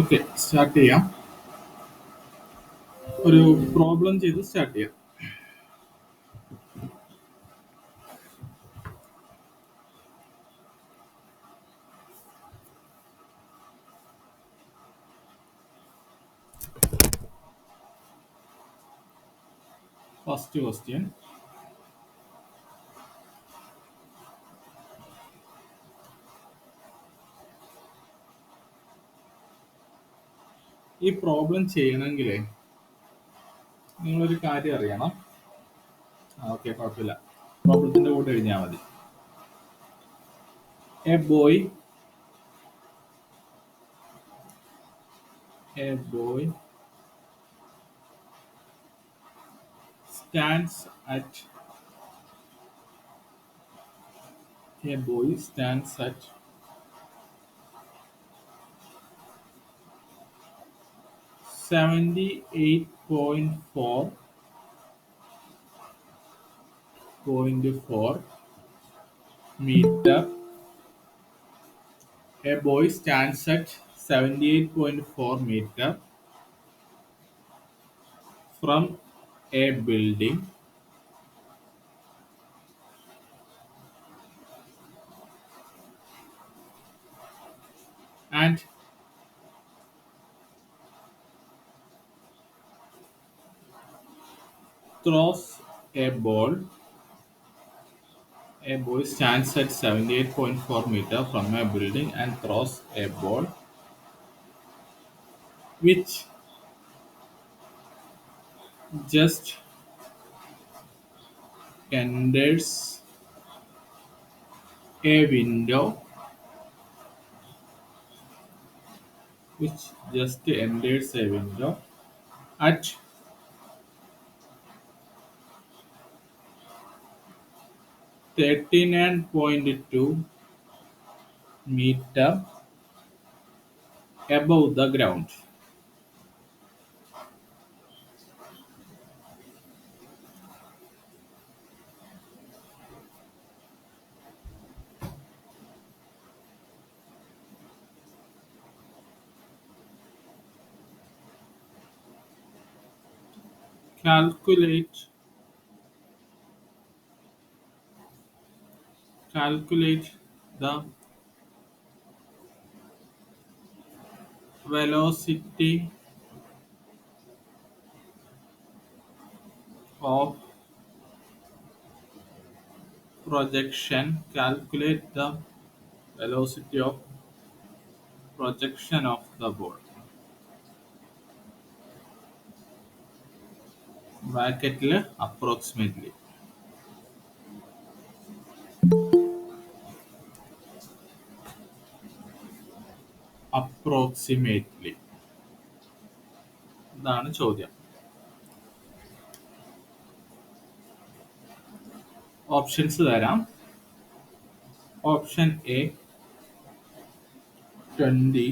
Okay, start ചെയ്യാം. ഒരു problem ചെയ്ത് സ്റ്റാർട്ട് ചെയ്യാം. First question. ഈ പ്രോബ്ലം ചെയ്യണമെങ്കിൽ നിങ്ങളൊരു കാര്യം അറിയണം. ഓക്കെ, കുഴപ്പമില്ല. പ്രോബ്ലത്തിന്റെ കൂടെ എഴുതിയാൽ മതി. A boy stands at a boy stands at 78.4 meter. A boy stands at 78.4 meter from a building and throws a ball. A boy stands at 78.4 meter from a building and throws a ball which just enters a window at 39.2 meter above the ground. Calculate the velocity of projection. Calculate the velocity of projection of the ball. ബ്രാക്കറ്റിൽ approximately ഇതാണ് ചോദ്യം. Options തരാം. Option A 20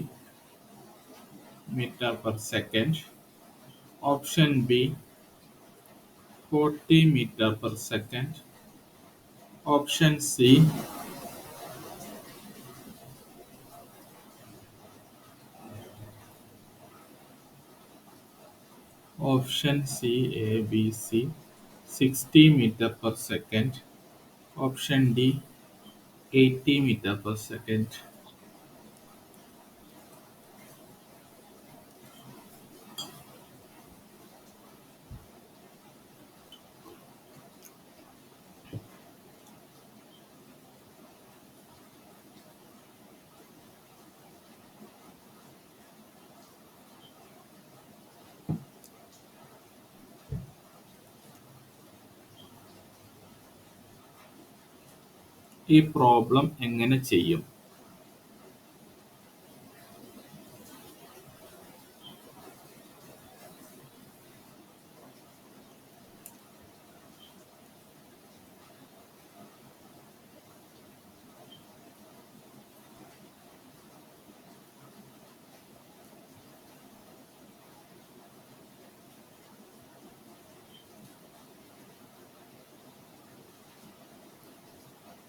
meter per second. Option B 40 meter per second. Option C 60 meter per second. Option D 80 meter per second. ഈ problem എങ്ങനെ ചെയ്യും?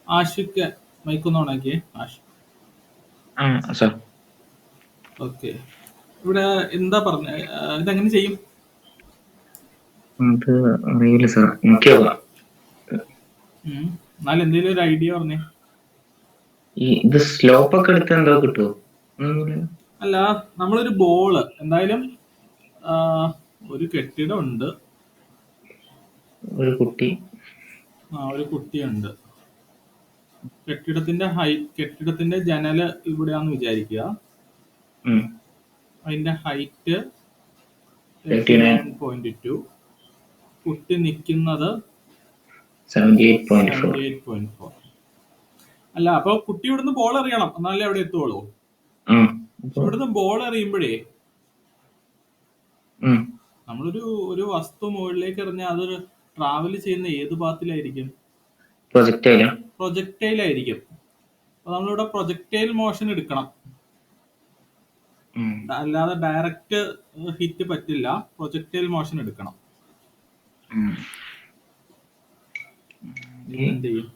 Ashik മൈക്കൊന്ന് ഓണാക്കിയേ. Ashik, Sir. Okay. ഇവിടെ എന്താ പറഞ്ഞ, ഇതെങ്ങനെ ചെയ്യും? അത് അറിയില്ല സാർ, എനിക്ക് എന്നാലും എന്തെങ്കിലും ഒരു ഐഡിയ പറഞ്ഞേ. ഇത് സ്ലോപ്പ് ഒക്കെ എടുത്ത് എന്തോ കിട്ടുമോ? അല്ല, നമ്മളൊരു ബോള് എന്തായാലും ഒരു കെട്ടിടം ഉണ്ട്, ഒരു കുട്ടി, ഒരു കുട്ടിയുണ്ട്. കെട്ടിടത്തിന്റെ ജനല് ഇവിടെയാന്ന് വിചാരിക്കുക. അതിന്റെ ഹൈറ്റ് 39.2. കുട്ടി നിൽക്കുന്നത് 78.4. അല്ല, അപ്പൊ കുട്ടി ഇവിടുന്ന് ബോൾ എറിയണം, എന്നാലേ അവിടെ എത്തുള്ളൂ. ഇവിടുന്ന് ബോൾ എറിയുമ്പോഴേ നമ്മളൊരു വസ്തു മുകളിലേക്ക് എറിഞ്ഞാൽ അത് ട്രാവൽ ചെയ്യുന്ന ഏത് പാത്തിലായിരിക്കും? പ്രൊജക്ടൈലായിരിക്കും. അപ്പൊ നമ്മളിവിടെ പ്രൊജക്ടൈൽ മോഷൻ എടുക്കണം, അല്ലാതെ ഡയറക്റ്റ് ഹിറ്റ് പറ്റില്ല. പ്രൊജക്ടൈൽ മോഷൻ എടുക്കണം. എന്ത് ചെയ്യും?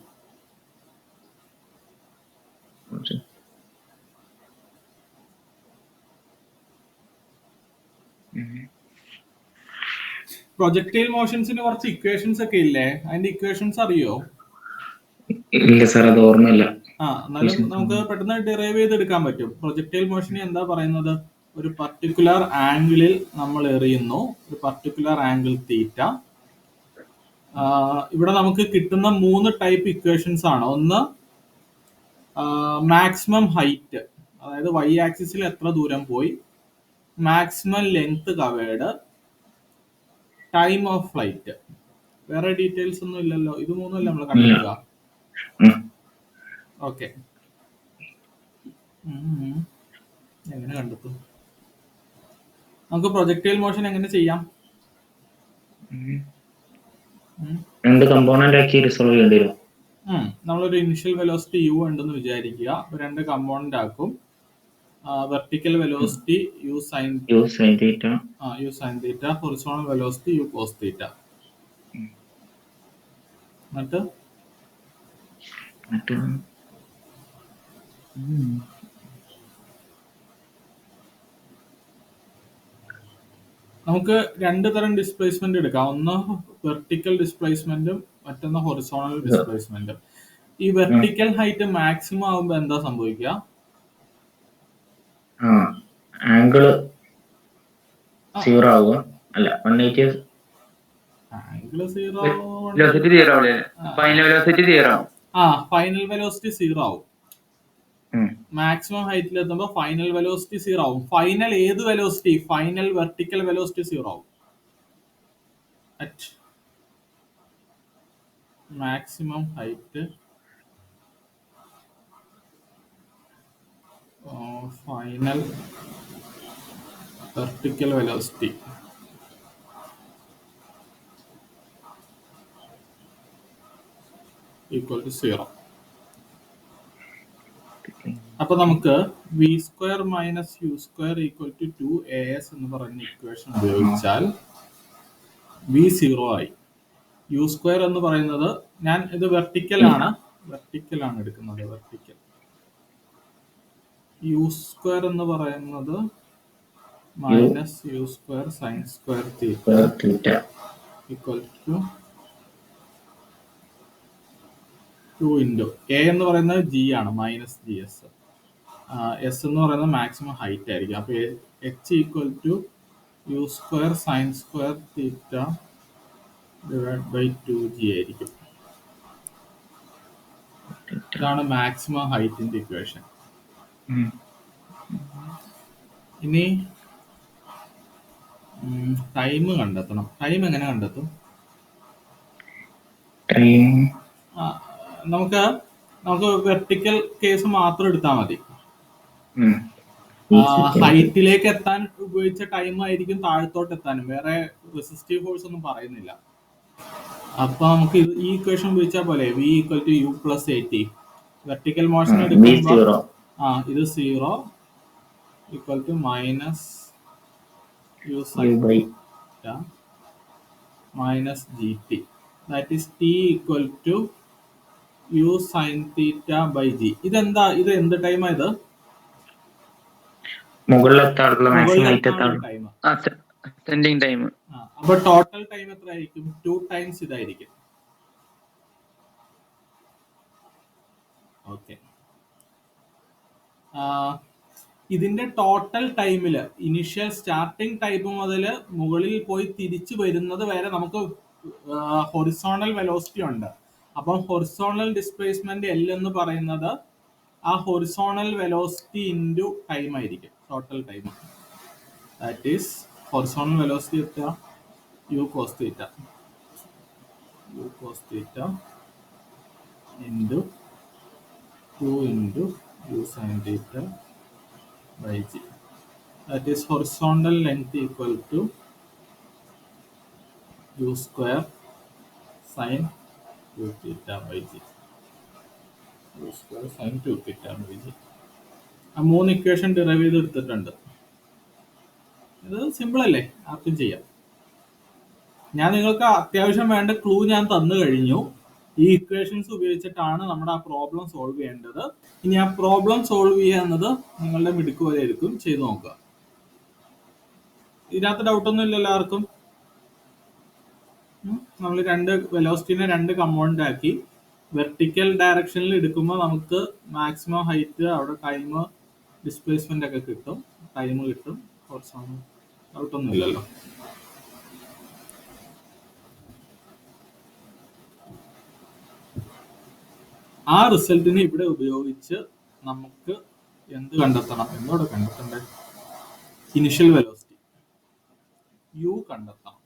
പ്രൊജക്ടൈൽ മോഷൻസിന് കുറച്ച് ഇക്വേഷൻസ് ഒക്കെ ഇല്ലേ? അതിന്റെ ഇക്വേഷൻസ് അറിയോ? ഇല്ല സാർ, അത് ഓർമ്മയില്ല. എന്നാലും നമുക്ക് പെട്ടെന്ന് ഡിറൈവ് ചെയ്തെടുക്കാൻ പറ്റും. പ്രൊജക്ടൈൽ മോഷനെ എന്താ പറയുന്നത്? ഒരു പർട്ടിക്കുലർ ആംഗിളിൽ നമ്മൾ എറിയുന്നു, ഒരു പർട്ടിക്കുലർ ആംഗിൾ തീറ്റ. ഇവിടെ നമുക്ക് കിട്ടുന്ന 3 ടൈപ്പ് ഇക്വേഷൻസ് ആണ്. ഒന്ന് മാക്സിമം ഹൈറ്റ്, അതായത് y ആക്സിസിൽ എത്ര ദൂരം പോയി, maximum length covered, time of flight. വേറെ ഡീറ്റെയിൽസ് ഒന്നും ഇല്ലല്ലോ, ഇത് 3 അല്ലേ നമ്മൾ കണ്ടെത്തുക? ഓക്കെ, എങ്ങനെ കണ്ടെത്തും? നമുക്ക് പ്രൊജക്ടൈൽ മോഷൻ എങ്ങനെ ചെയ്യാം? 2 കമ്പോണന്റ് ആക്കി റിസോൾവ് ചെയ്യേണ്ടി വരും. നമ്മളൊരു ഇനിഷ്യൽ വെലോസിറ്റി u ഉണ്ടെന്ന് വിചാരിക്കുക. 2 കമ്പോണന്റ് ആക്കും. വെർട്ടിക്കൽ വെലോസിറ്റി u sin തീറ്റ, ഹൊറിസോണൽ വെലോസിറ്റി u cos തീറ്റ. എന്നിട്ട് നമുക്ക് 2 തരം ഡിസ്പ്ലേസ്മെന്റ് എടുക്കാം. ഒന്ന് വെർട്ടിക്കൽ ഡിസ്പ്ലേസ്മെന്റും മറ്റൊന്ന് ഹൊറിസോണൽ ഡിസ്പ്ലേസ്മെന്റും. ഈ വെർട്ടിക്കൽ ഹൈറ്റ് മാക്സിമം ആവുമ്പോ എന്താ സംഭവിക്കുക? ആംഗിള് 0 ആവുക, അല്ല 180. ആംഗിള് 0 ഫൈനൽ വെലോസിറ്റി 0 ആവും. മാക്സിമം ഹൈറ്റിൽ എത്തുമ്പോൾ ഫൈനൽ വെലോസിറ്റി 0 ആവും. ഫൈനൽ ഏത് വെലോസിറ്റി? ഫൈനൽ വെർട്ടിക്കൽ വെലോസിറ്റി 0 ആവും. At maximum height final vertical velocity equal to 0. അപ്പൊ നമുക്ക് v² - u² = 2as എന്ന് പറയുന്ന ഇക്വേഷൻ ഉപയോഗിച്ചാൽ v 0 ആയി. u² എന്ന് പറയുന്നത്, ഞാൻ ഇത് വെർട്ടിക്കൽ ആണ് എടുക്കുന്നത്. വെർട്ടിക്കൽ u² എന്ന് പറയുന്നത് -u² sin² θ equal to 2 into a എന്ന് പറയുന്നത് g ആണ്, -gs. s എന്ന് പറയുന്നത് മാക്സിമം ഹൈറ്റ് ആയിരിക്കും. അപ്പൊ h equal to u² sin² θ divide by 2g ആയിരിക്കും. ഇതാണ് മാക്സിമം ഹൈറ്റിന്റെ ഇക്വേഷൻ. ഇനി ടൈം കണ്ടെത്തണം. ടൈം എങ്ങനെ കണ്ടെത്തും? നമുക്ക് വെർട്ടിക്കൽ കേസ് മാത്രം എടുത്താൽ മതി. ഹൈറ്റിലേക്ക് എത്താൻ ഉപയോഗിച്ച ടൈം ആയിരിക്കും താഴത്തോട്ട് എത്താനും. വേറെ റെസിസ്റ്റീവ് ഫോഴ്സ് ഒന്നും പറയുന്നില്ല. അപ്പൊ നമുക്ക് ഈ ഇക്വേഷൻ ഉപയോഗിച്ചാൽ പോലെ v = u + at. Vertical motion എടുക്കുമ്പോൾ ഇത് 0 equal to -u sin -gt. That is t equal to u sin θ / g. ഇത് എന്ത് ടൈമാ ഇത്? മുകളിലെത്താറുള്ള മാക്സിമം ഹൈറ്റ് മുകളിലെത്താനുള്ള എത്താറുള്ള ടൈം. Ascending time. അപ്പൊ ടോട്ടൽ ടൈം എത്ര ആയിരിക്കും? 2 ടൈംസ് ഇതായിരിക്കും. ഓക്കെ. ഇതിന്റെ ടോട്ടൽ ടൈമില് ഇനിഷ്യൽ സ്റ്റാർട്ടിങ് ടൈം മുതൽ മുകളിൽ പോയി തിരിച്ചു വരുന്നത് വരെ നമുക്ക് ഹൊറിസോണൽ വെലോസിറ്റി ഉണ്ട്. അപ്പം ഹൊറിസോണൽ ഡിസ്പ്ലേസ്മെന്റ് എൽ എന്ന് പറയുന്നത് ആ ഹൊറിസോണൽ വെലോസിറ്റി ഇൻറ്റു ടൈം ആയിരിക്കും, total time. That is horizontal velocity എത്ര? U cos theta. U cos theta into 2 into u sine theta by g. That is horizontal length equal to u square sin 2 theta by g. u square sin 2 theta by g. ആ 3 equation derive ചെയ്തെടുത്തിട്ടുണ്ട്. ഇത് simple അല്ലേ, ആർക്കും ചെയ്യാം. ഞാൻ നിങ്ങൾക്ക് അത്യാവശ്യം വേണ്ട ക്ലൂ ഞാൻ തന്നു കഴിഞ്ഞു. ഈ ഇക്വേഷൻസ് ഉപയോഗിച്ചിട്ടാണ് നമ്മുടെ ആ പ്രോബ്ലം സോൾവ് ചെയ്യേണ്ടത്. ഇനി ആ പ്രോബ്ലം സോൾവ് ചെയ്യുന്നത് നിങ്ങളുടെ മിടുക്ക് പോലെ ആയിരിക്കും, ചെയ്തു നോക്കുക. ഇതിനകത്ത് ഡൗട്ടൊന്നും ഇല്ലല്ലോ ആർക്കും? നമ്മൾ രണ്ട് വെലോസിറ്റിനെ രണ്ട് കമ്പോണന്റ് ആക്കി വെർട്ടിക്കൽ ഡയറക്ഷനിൽ എടുക്കുമ്പോൾ നമുക്ക് മാക്സിമം ഹൈറ്റ്, അവിടെ ടൈം, ഡിസ്പ്ലേസ്മെന്റ് ഒക്കെ കിട്ടും, ടൈം കിട്ടും. കുറച്ചാണ് ഡൗട്ടൊന്നും ഇല്ലല്ലോ. ആ റിസൾട്ടിനെ ഇവിടെ ഉപയോഗിച്ച് നമുക്ക് എന്ത് കണ്ടെത്തണം? എന്നോട് കണ്ടെത്തണ്ടേ? ഇനിഷ്യൽ വെലോസിറ്റി യു കണ്ടെത്തണം.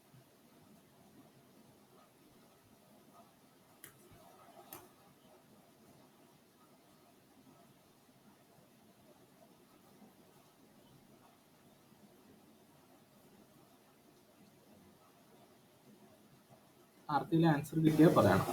ആർക്കെങ്കിലും ആൻസർ കിട്ടിയാൽ പറയണം.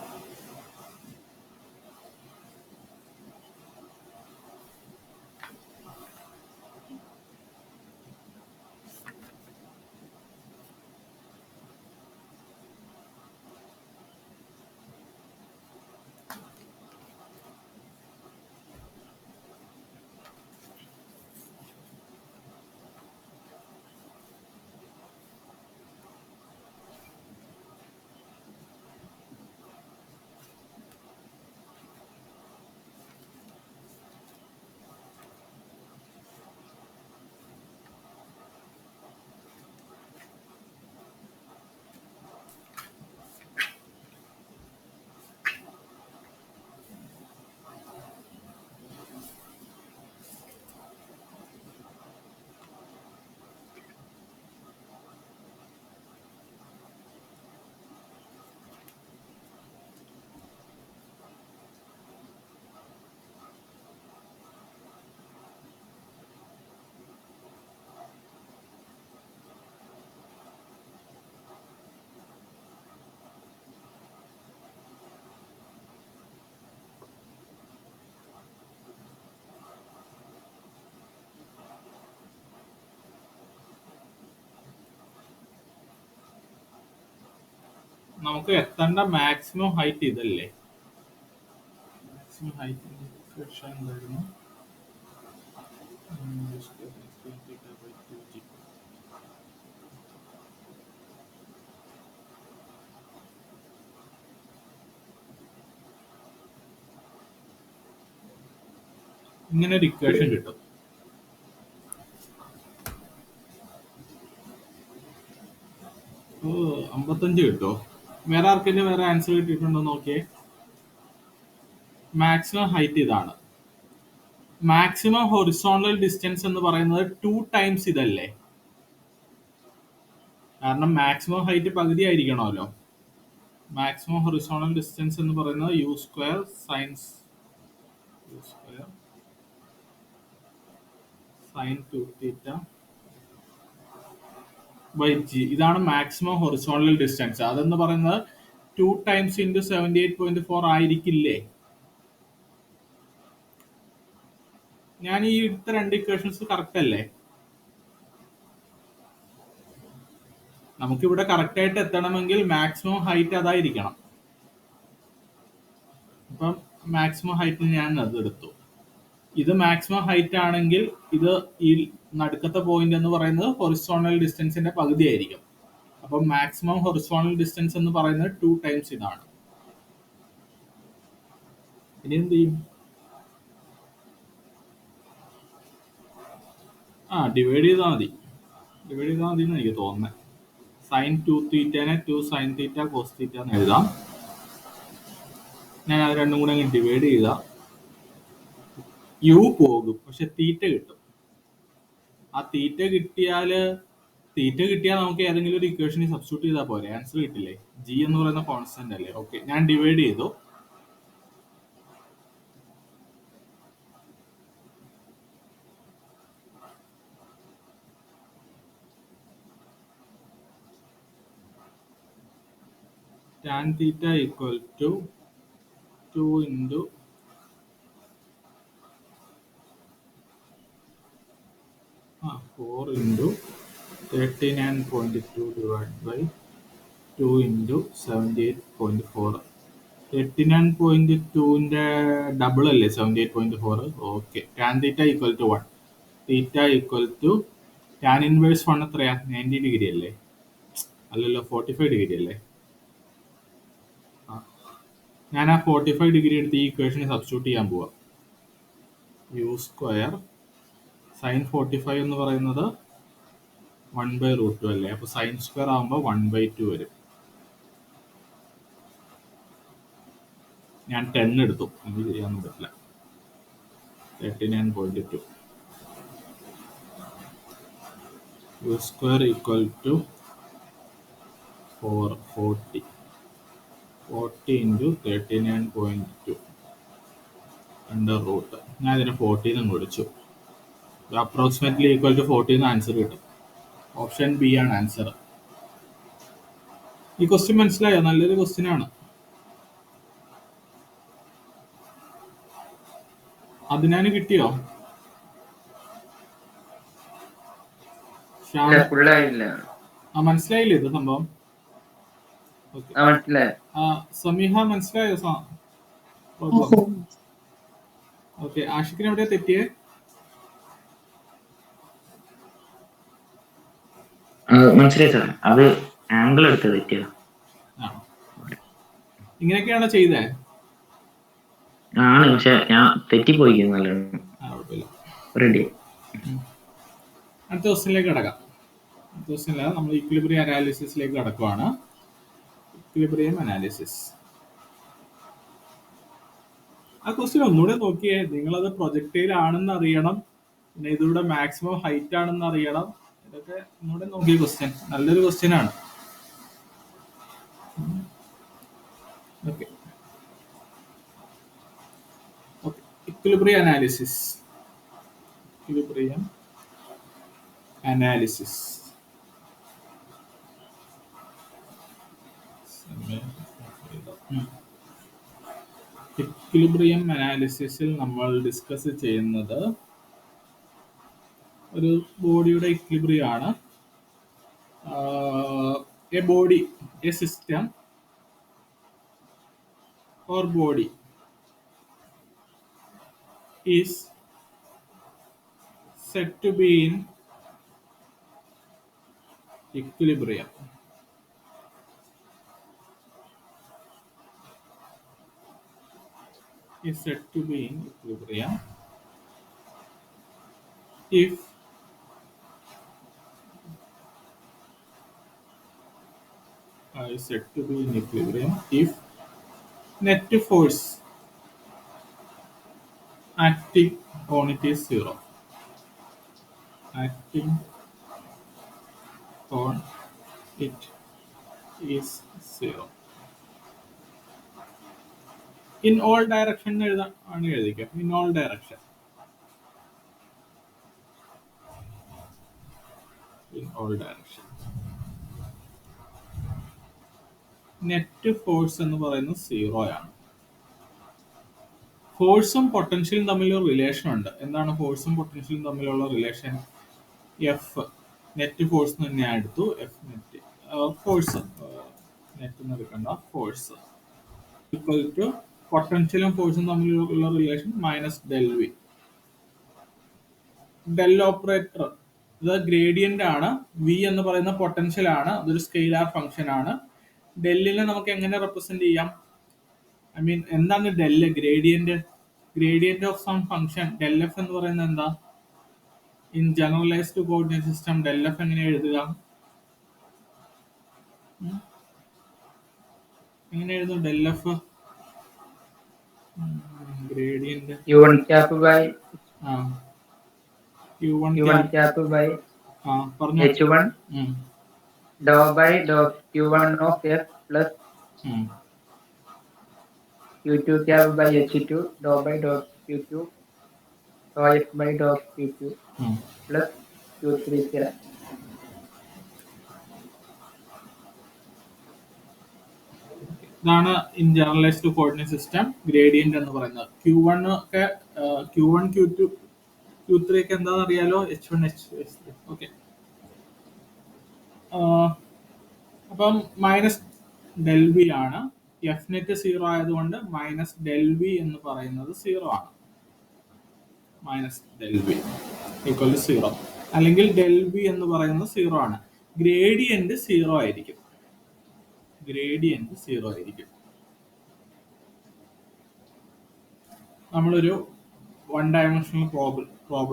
നമുക്ക് എത്തേണ്ട മാക്സിമം ഹൈറ്റ് ഇതല്ലേ? മാക്സിമം ഹൈറ്റ് എന്തായിരുന്നു? ഇങ്ങനെ ഒരു ഇക്വേഷൻ കിട്ടും. ഓ, 55 കിട്ടോ? വേറെ ആർക്കെങ്കിലും വേറെ ആൻസർ കിട്ടിയിട്ടുണ്ടോ നോക്കിയേ. മാക്സിമം ഹൈറ്റ് ഇതാണ്. മാക്സിമം ഹൊറിസോണ്ടൽ ഡിസ്റ്റൻസ് എന്ന് പറയുന്നത് 2 ടൈംസ് ഇതല്ലേ? കാരണം മാക്സിമം ഹൈറ്റ് പകുതി ആയിരിക്കണമല്ലോ. മാക്സിമം ഹൊറിസോണ്ടൽ ഡിസ്റ്റൻസ് എന്ന് പറയുന്നത് u square sines sine 2 theta by g. ഇതാണ് മാക്സിമം ഹൊറിസോണ്ടൽ ഡിസ്റ്റൻസ്. അതെന്ന് പറയുന്നത് 2 ടൈംസ് ഇൻറ്റു 78.4 ആയിരിക്കില്ലേ? ഞാൻ ഈ എടുത്ത രണ്ട് ഇക്വേഷൻസ് കറക്റ്റ് അല്ലേ? നമുക്കിവിടെ കറക്റ്റ് ആയിട്ട് എത്തണമെങ്കിൽ മാക്സിമം ഹൈറ്റ് അതായിരിക്കണം. അപ്പം മാക്സിമം ഹൈറ്റ് ഞാൻ അത് എടുത്തു. ഇത് മാക്സിമം ഹൈറ്റ് ആണെങ്കിൽ ഇത് ഈ നടുക്കത്തെ പോയിന്റ് എന്ന് പറയുന്നത് ഹൊറിസോണൽ ഡിസ്റ്റൻസിന്റെ പകുതി ആയിരിക്കും. അപ്പം മാക്സിമം ഹൊറിസോണൽ ഡിസ്റ്റൻസ് എന്ന് പറയുന്നത് 2 ടൈംസ് ഇതാണ്. ഇനി എന്ത് ചെയ്യും? ഡിവൈഡ് ചെയ്താൽ മതി. ഡിവൈഡ് ചെയ്താൽ മതി എന്ന് എനിക്ക് തോന്നുന്നത്. സൈൻ 2 തീറ്റനെ 2 സൈൻ തീറ്റ കോസ് തീറ്റ എന്ന് എഴുതാം. ഞാൻ അത് രണ്ടും കൂടെ അങ്ങ് ഡിവൈഡ് ചെയ്ത യു പോകും, പക്ഷെ തീറ്റ കിട്ടും. ആ തീറ്റ കിട്ടിയാൽ നമുക്ക് ഏതെങ്കിലും ഒരു ഇക്വേഷനിൽ സബ്സ്റ്റിറ്റ്യൂട്ട് ചെയ്താൽ പോരെ, ആൻസർ കിട്ടില്ലേ? ജി എന്ന് പറയുന്ന കോൺസ്റ്റന്റ് അല്ലേ? ഓക്കെ, ഞാൻ ഡിവൈഡ് ചെയ്തു. tan theta equal to 2 into 4 into 39.2 divided by 2 into 78.4. 39.2ന്റെ double അല്ലേ 78.4? Okay, tan theta equal to 1. theta equal to tan inverse 1 എത്രയാ? 90 ഡിഗ്രി അല്ലേ? അല്ലല്ലോ, 45 ഡിഗ്രി അല്ലേ? ഞാൻ ആ 45 ഡിഗ്രി എടുത്ത് ഈ ഇക്വേഷനെ സബ്സ്റ്റിറ്റ്യൂട്ട് ചെയ്യാൻ പോവാം. യു സ്ക്വയർ സൈൻ 45 എന്ന് പറയുന്നത് 1/√2 അല്ലേ? അപ്പൊ സൈൻ സ്ക്വയർ ആകുമ്പോൾ 1/2 വരും. ഞാൻ 10 എടുത്തു, എനിക്ക് ചെയ്യാനൊന്നും പറ്റില്ല. 39.2 u square equal to 40 into 39.2 under root. ഞാൻ ഇതിനെ 40 എന്ന് വിളിച്ചു. അപ്രോക്സിമേറ്റ്ലി ഈക്വൽ ടു 40 ആൻസർ കിട്ടും. ഓപ്ഷൻ ബി ആണ് ആൻസർ. ഈ ക്വസ്റ്റ്യൻ മനസ്സിലായോ? നല്ലൊരു ക്വസ്റ്റ്യൻ ആണ്. അതിനാണ് കിട്ടിയോ? മനസ്സിലായില്ലേ ഇത് സംഭവം? സമീഹ മനസ്സിലായോ? ഓക്കെ, ആഷിഖിന് എവിടെയാ തെറ്റിയേ? മനസ്സിലായി സാർ, അത് ആംഗിൾ എടുത്ത് തെറ്റിയത്. ഇങ്ങനെയൊക്കെയാണോ ചെയ്തേ? ആണ്, പക്ഷെ ഞാൻ തെറ്റിപ്പോയി. റെഡി. അടുത്ത ക്വസ്റ്റ്യനിലേക്ക് കിടക്കാം. അടുത്ത ക്വസ്റ്റ്യനിൽ നമ്മൾ ഇക്വിലിബ്രിയം അനാലിസിസിലേക്ക് കിടക്കുവാണ്. Equilibrium analysis. ആ ക്വസ്റ്റ്യൻ ഒന്നുകൂടെ നോക്കിയേ. നിങ്ങളത് പ്രൊജക്ടൈൽ ആണെന്ന് അറിയണം, പിന്നെ ഇതിലൂടെ മാക്സിമം ഹൈറ്റ് ആണെന്ന് അറിയണം. ഇതൊക്കെ ഒന്നുകൂടെ നോക്കിയ ക്വസ്റ്റ്യൻ, നല്ലൊരു ക്വസ്റ്റ്യൻ ആണ്. Okay, equilibrium analysis. Equilibrium analysis. Equilibrium അനാലിസിസിൽ നമ്മൾ ഡിസ്കസ് ചെയ്യുന്നത് ഒരു ബോഡിയുടെ ഇക്വിലിബ്രിയം ആണ്. A body, a system or body is said to be in equilibrium. Is said to be in equilibrium if is said to be in equilibrium if net force acting on it is 0. Acting on it is 0. In all direction ആണ് എഴുതിക്കാം. In all direction. In all direction. Net force എന്ന് പറയുന്നത് 0 ആണ്. ഫോഴ്സും പൊട്ടൻഷ്യലും തമ്മിലുള്ള relation ഉണ്ട്. എന്താണ് ഫോഴ്സും പൊട്ടൻഷ്യലും തമ്മിലുള്ള റിലേഷൻ? എഫ് നെറ്റ് ഫോഴ്സ് തന്നെ എടുത്തു. എഫ് നെറ്റ് ഫോഴ്സ്, നെറ്റ് എന്ന് എടുക്കണ്ട, ഫോഴ്സ് ഈക്വൽ ടു പൊട്ടൻഷ്യലും ഫോഴ്സും തമ്മിലുള്ള relation minus del V. Del operator ഇത് ഗ്രേഡിയന്റ് ആണ്. വി എന്ന് പറയുന്ന പൊട്ടൻഷ്യൽ ആണ്. അതൊരു സ്കെയിലാർ ഫംഗ്ഷൻ ആണ്. ഡെല്ലിനെ നമുക്ക് എങ്ങനെ റെപ്രസെന്റ് ചെയ്യാം? ഐ മീൻ എന്താണ് del? Gradient of some function del F എന്ന് പറയുന്നത് എന്താ? In generalized coordinate system del F എങ്ങനെ എഴുതുക? എങ്ങനെ എഴുതും del F? Gradient u1 cap by u1 cap by പറഞ്ഞു. h1 dou by dou q1 of f plus q2 cap by h2 dou by dou q2 dou f by dou q2 plus q3 cap. ഇതാണ് in generalized coordinate system gradient എന്ന് പറയുന്നത്. Q1 ഒക്കെ Q1 Q2 Q3 ഒക്കെ എന്താണെന്ന് അറിയാലോ? H1 H3. Okay. അപ്പം minus del V ആണ്. F net 0 ആയതുകൊണ്ട് മൈനസ് ഡെൽ വി എന്ന് പറയുന്നത് 0 ആണ്. Minus del V equal to 0 അല്ലെങ്കിൽ ഡെൽ വി എന്ന് പറയുന്നത് 0 ആണ്. ഗ്രേഡിയന്റ് 0 ആയിരിക്കും. നമ്മളൊരു 1 ഡയമെൻഷണൽ പ്രോബ്ലം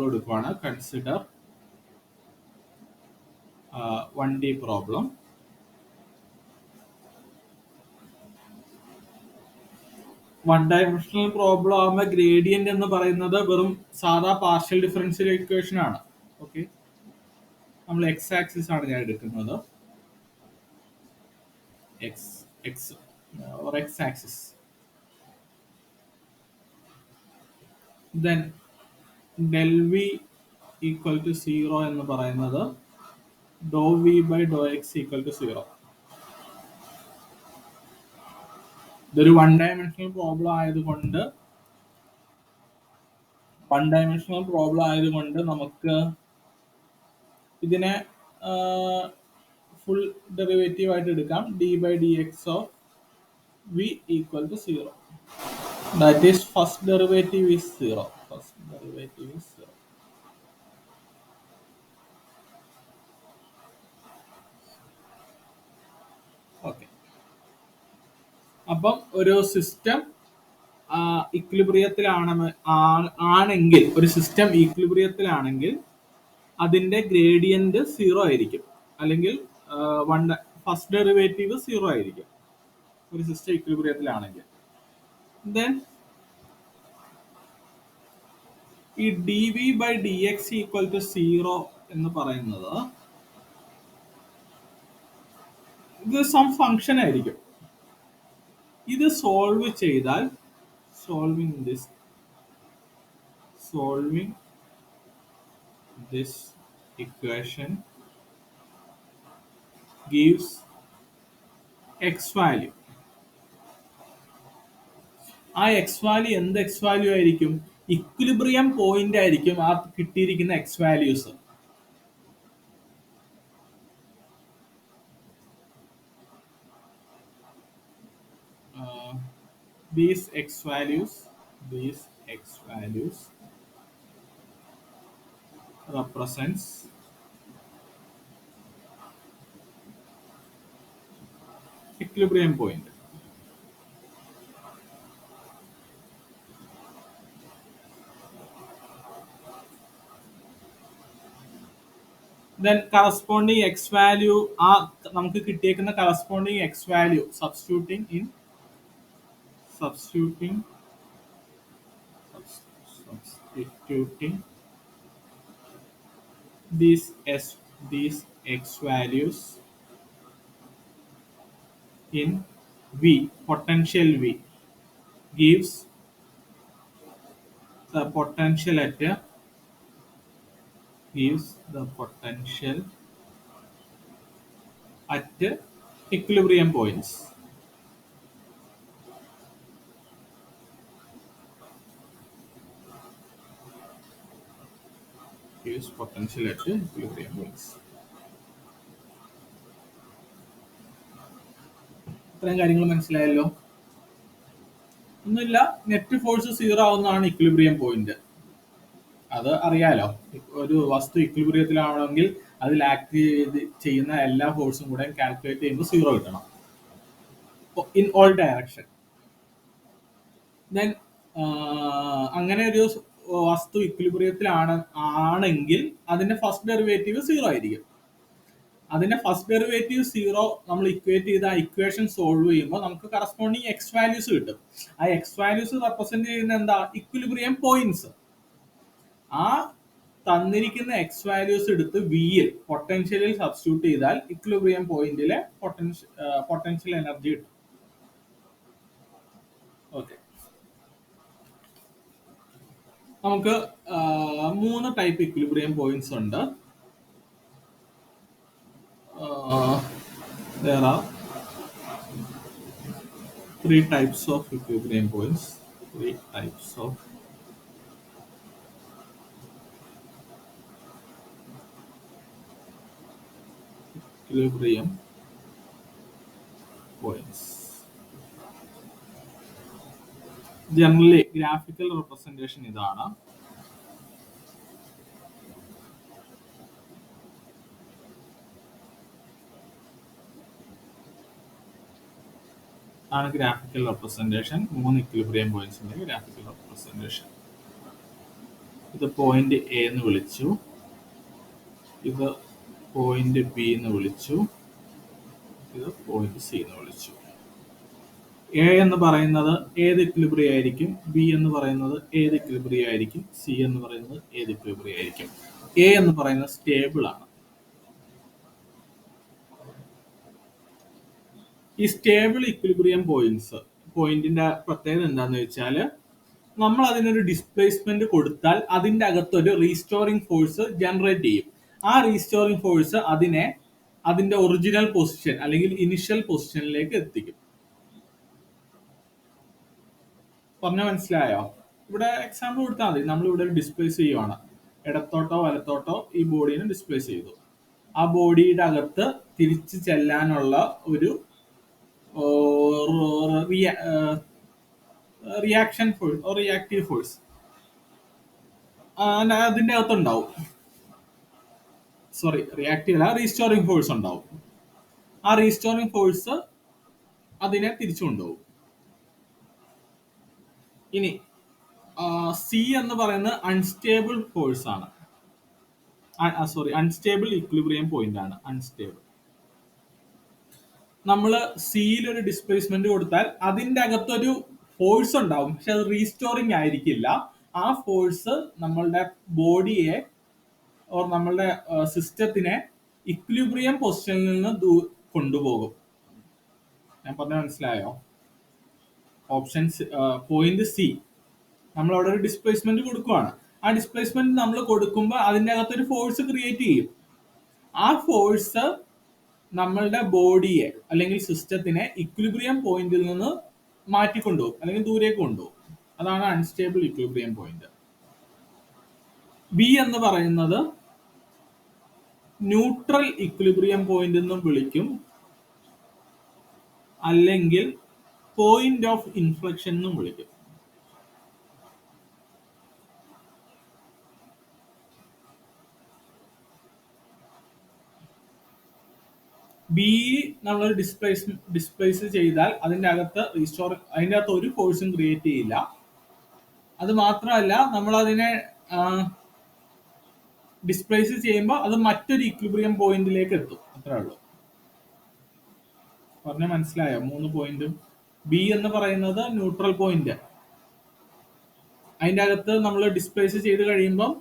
എടുക്കുകയാണ്. Consider 1D problem. One dimensional problem ആകുമ്പോൾ ഗ്രേഡിയന്റ് എന്ന് പറയുന്നത് വെറും സാധാ പാർഷ്യൽ ഡിഫറൻഷ്യൽ ഇക്വേഷൻ ആണ്. ഓക്കെ, നമ്മൾ എക്സ് ആക്സിസ് ആണ് ഞാൻ എടുക്കുന്നത്. X axis. Then del V equal to 0 എന്ന് പറയുന്നത് do v by do x equal to 0. ഇതൊരു വൺ ഡയമെൻഷണൽ പ്രോബ്ലം ആയതുകൊണ്ട് നമുക്ക് ഇതിനെ ഫുൾ ഡെറിവേറ്റീവ് ആയിട്ട് എടുക്കാം. D by d x of V equal to 0. That is first derivative is 0. Okay, അപ്പം ഒരു സിസ്റ്റം ആണെങ്കിൽ ഒരു സിസ്റ്റം ഈക്വിലിബ്രിയത്തിലാണെങ്കിൽ അതിന്റെ ഗ്രേഡിയന്റ് 0 ആയിരിക്കും, അല്ലെങ്കിൽ ഫസ്റ്റ് ഡെറിവേറ്റീവ് 0 ആയിരിക്കും ഒരു സിസ്റ്റം ഈക്വിലിബ്രിയത്തിലാണെങ്കിൽ. ദെൻ ഈ d V by d x equal to 0 എന്ന് പറയുന്നത് ഇത് സം ഫംഗ്ഷൻ ആയിരിക്കും. ഇത് സോൾവ് ചെയ്താൽ solving this equation gives x value. ആ എക്സ് വാല്യൂ എന്ത് എക്സ് വാല്യൂ ആയിരിക്കും? ഇക്വിലിബ്രിയം പോയിന്റ് ആയിരിക്കും ആ കിട്ടിയിരിക്കുന്ന X values. These x values represents equilibrium point. Then corresponding x value നമുക്ക് കിട്ടിയേക്കുന്ന corresponding x value substituting these x values in V, potential V, gives the potential at equilibrium points. Gives potential at equilibrium points. ഇത്രയും കാര്യങ്ങൾ മനസ്സിലായല്ലോ? ഒന്നുമില്ല, net force 0 ആവുന്നതാണ് equilibrium point. അത് അറിയാലോ. ഒരു വസ്തു ഇക്വിലിബ്രിയത്തിലാണെങ്കിൽ അതിൽ ആക്ട് ചെയ്യുന്ന എല്ലാ ഫോഴ്സും കൂടെ കാൽക്കുലേറ്റ് ചെയ്യുമ്പോൾ 0 കിട്ടണം ഇൻ ഓൾ ഡയറക്ഷൻ. ദെൻ അങ്ങനെ ഒരു വസ്തു ഇക്വിലിബ്രിയത്തിലാണ് ആണെങ്കിൽ അതിന്റെ ഫസ്റ്റ് ഡെറിവേറ്റീവ് 0 ആയിരിക്കും. അതിന്റെ ഫസ്റ്റ് ഡെറിവേറ്റീവ് 0 നമ്മൾ ഇക്വേറ്റ് ചെയ്ത് ആ ഇക്വേഷൻ സോൾവ് ചെയ്യുമ്പോൾ നമുക്ക് കറസ്പോണ്ടിങ് എക്സ് വാല്യൂസ് കിട്ടും. ആ എക്സ് വാല്യൂസ് റെപ്രസെന്റ് ചെയ്യുന്ന എന്താ? Equilibrium points. ആ തന്നിരിക്കുന്ന എക്സ് വാല്യൂസ് എടുത്ത് വിയിൽ പൊട്ടൻഷ്യലിൽ സബ്സ്റ്റിറ്റ്യൂട്ട് ചെയ്താൽ ഇക്വിലിബ്രിയം പോയിന്റിലെ പൊട്ടൻഷ്യൽ എനർജി കിട്ടും. ഓക്കെ, നമുക്ക് 3 ടൈപ്പ് ഇക്വിലിബ്രിയം പോയിന്റ്സ് ഉണ്ട്. There are 3 types of equilibrium points. 3 types of equilibrium points. Generally, graphical representation ഇതാണ്. ആണ് ഗ്രാഫിക്കൽ റെപ്രസെന്റേഷൻ. 3 ഇക്വിലിബ്രിയം പോയിന്റ്സിന്റെ ഗ്രാഫിക്കൽ റെപ്രസെന്റേഷൻ. ഇത് പോയിന്റ് എ എന്ന് വിളിച്ചു, ഇത് പോയിന്റ് ബി എന്ന് വിളിച്ചു, ഇത് പോയിന്റ് സി എന്ന് വിളിച്ചു. എ എന്ന് പറയുന്നത് ഏത് ഇക്വിലിബ്രിയം ആയിരിക്കും, ബി എന്ന് പറയുന്നത് ഏത് ഇക്വിലിബ്രിയം ആയിരിക്കും, സി എന്ന് പറയുന്നത് ഏത് ഇക്വിലിബ്രിയം ആയിരിക്കും. എ എന്ന് പറയുന്നത് സ്റ്റേബിൾ ആണ്. ഈ സ്റ്റേബിൾ ഇക്വിലിബ്രിയം പോയിന്റിന്റെ പ്രത്യേകത എന്താണെന്ന് വെച്ചാൽ, നമ്മൾ അതിനൊരു ഡിസ്പ്ലേസ്മെന്റ് കൊടുത്താൽ അതിന്റെ അകത്തൊരു റീസ്റ്റോറിംഗ് ഫോഴ്സ് ജനറേറ്റ് ചെയ്യും. ആ റീസ്റ്റോറിംഗ് ഫോഴ്സ് അതിനെ അതിന്റെ ഒറിജിനൽ പൊസിഷൻ അല്ലെങ്കിൽ ഇനിഷ്യൽ പൊസിഷനിലേക്ക് എത്തിക്കും. പറഞ്ഞ മനസ്സിലായോ? ഇവിടെ എക്സാമ്പിൾ കൊടുത്താൽ മതി. നമ്മൾ ഇവിടെ ഡിസ്പ്ലേസ് ചെയ്യുവാണ്, ഇടത്തോട്ടോ വലത്തോട്ടോ ഈ ബോഡീനെ ഡിസ്പ്ലേസ് ചെയ്തു. ആ ബോഡിയുടെ അകത്ത് തിരിച്ചു ചെല്ലാനുള്ള ഒരു റിയാക്ഷൻ ഫോഴ്സ്, റിയാക്റ്റീവ് ഫോഴ്സ് അതിന്റെ അകത്തുണ്ടാവും. സോറി, റിയാക്റ്റീവ് അല്ല, റീസ്റ്റോറിംഗ് ഫോഴ്സ് ഉണ്ടാവും. ആ റീസ്റ്റോറിംഗ് ഫോഴ്സ് അതിനെ തിരിച്ചു കൊണ്ടുപോകും. ഇനി സി എന്ന് പറയുന്നത് അൺസ്റ്റേബിൾ ഫോഴ്സ് ആണ്. സോറി, അൺസ്റ്റേബിൾ ഇക്വിലിബ്രിയം പോയിന്റ് ആണ്. അൺസ്റ്റേബിൾ. നമ്മൾ സിയിൽ ഒരു ഡിസ്പ്ലേസ്മെന്റ് കൊടുത്താൽ അതിന്റെ അകത്തൊരു ഫോഴ്സ് ഉണ്ടാവും, പക്ഷെ അത് റീസ്റ്റോറിംഗ് ആയിരിക്കില്ല. ആ ഫോഴ്സ് നമ്മളുടെ ബോഡിയെ ഓർ നമ്മളുടെ സിസ്റ്റത്തിനെ ഇക്വിലിബ്രിയം പൊസിഷനിൽ നിന്ന് കൊണ്ടുപോകും. ഞാൻ പറഞ്ഞ മനസ്സിലായോ? ഓപ്ഷൻ പോയിന്റ് സി, നമ്മൾ അവിടെ ഒരു ഡിസ്പ്ലേസ്മെന്റ് കൊടുക്കുവാണ്. ആ ഡിസ്പ്ലേസ്മെന്റ് നമ്മൾ കൊടുക്കുമ്പോൾ അതിന്റെ അകത്തൊരു ഫോഴ്സ് ക്രിയേറ്റ് ചെയ്യും. ആ ഫോഴ്സ് നമ്മളുടെ ബോഡിയെ അല്ലെങ്കിൽ സിസ്റ്റത്തിനെ ഇക്വിലിബ്രിയം പോയിന്റിൽ നിന്ന് മാറ്റിക്കൊണ്ടുപോകും അല്ലെങ്കിൽ ദൂരേക്ക് കൊണ്ടുപോകും. അതാണ് അൺസ്റ്റേബിൾ ഇക്വിലിബ്രിയം പോയിന്റ്. ബി എന്ന് പറയുന്നത് ന്യൂട്രൽ ഇക്വിലിബ്രിയം പോയിന്റ് എന്നും വിളിക്കും, അല്ലെങ്കിൽ പോയിന്റ് ഓഫ് ഇൻഫ്ലക്ഷൻ എന്നും വിളിക്കും. ബി നമ്മൾ ഡിസ്പ്ലേസ് ചെയ്താൽ അതിന്റെ അകത്ത് അതിന്റെ അകത്ത് ഒരു ഫോഴ്സും ക്രിയേറ്റ് ചെയ്യില്ല. അത് മാത്രമല്ല, നമ്മൾ അതിനെ ഡിസ്പ്ലേസ് ചെയ്യുമ്പോൾ അത് മറ്റൊരു ഇക്വിലിബ്രിയം പോയിന്റിലേക്ക് എത്തും. അത്രേ ഉള്ളൂ. പറഞ്ഞ മനസ്സിലായോ? 3 പോയിന്റും. ബി എന്ന് പറയുന്നത് ന്യൂട്രൽ പോയിന്റ്, അതിന്റെ അകത്ത് നമ്മൾ ഡിസ്പ്ലേസ് ചെയ്ത് കഴിയുമ്പം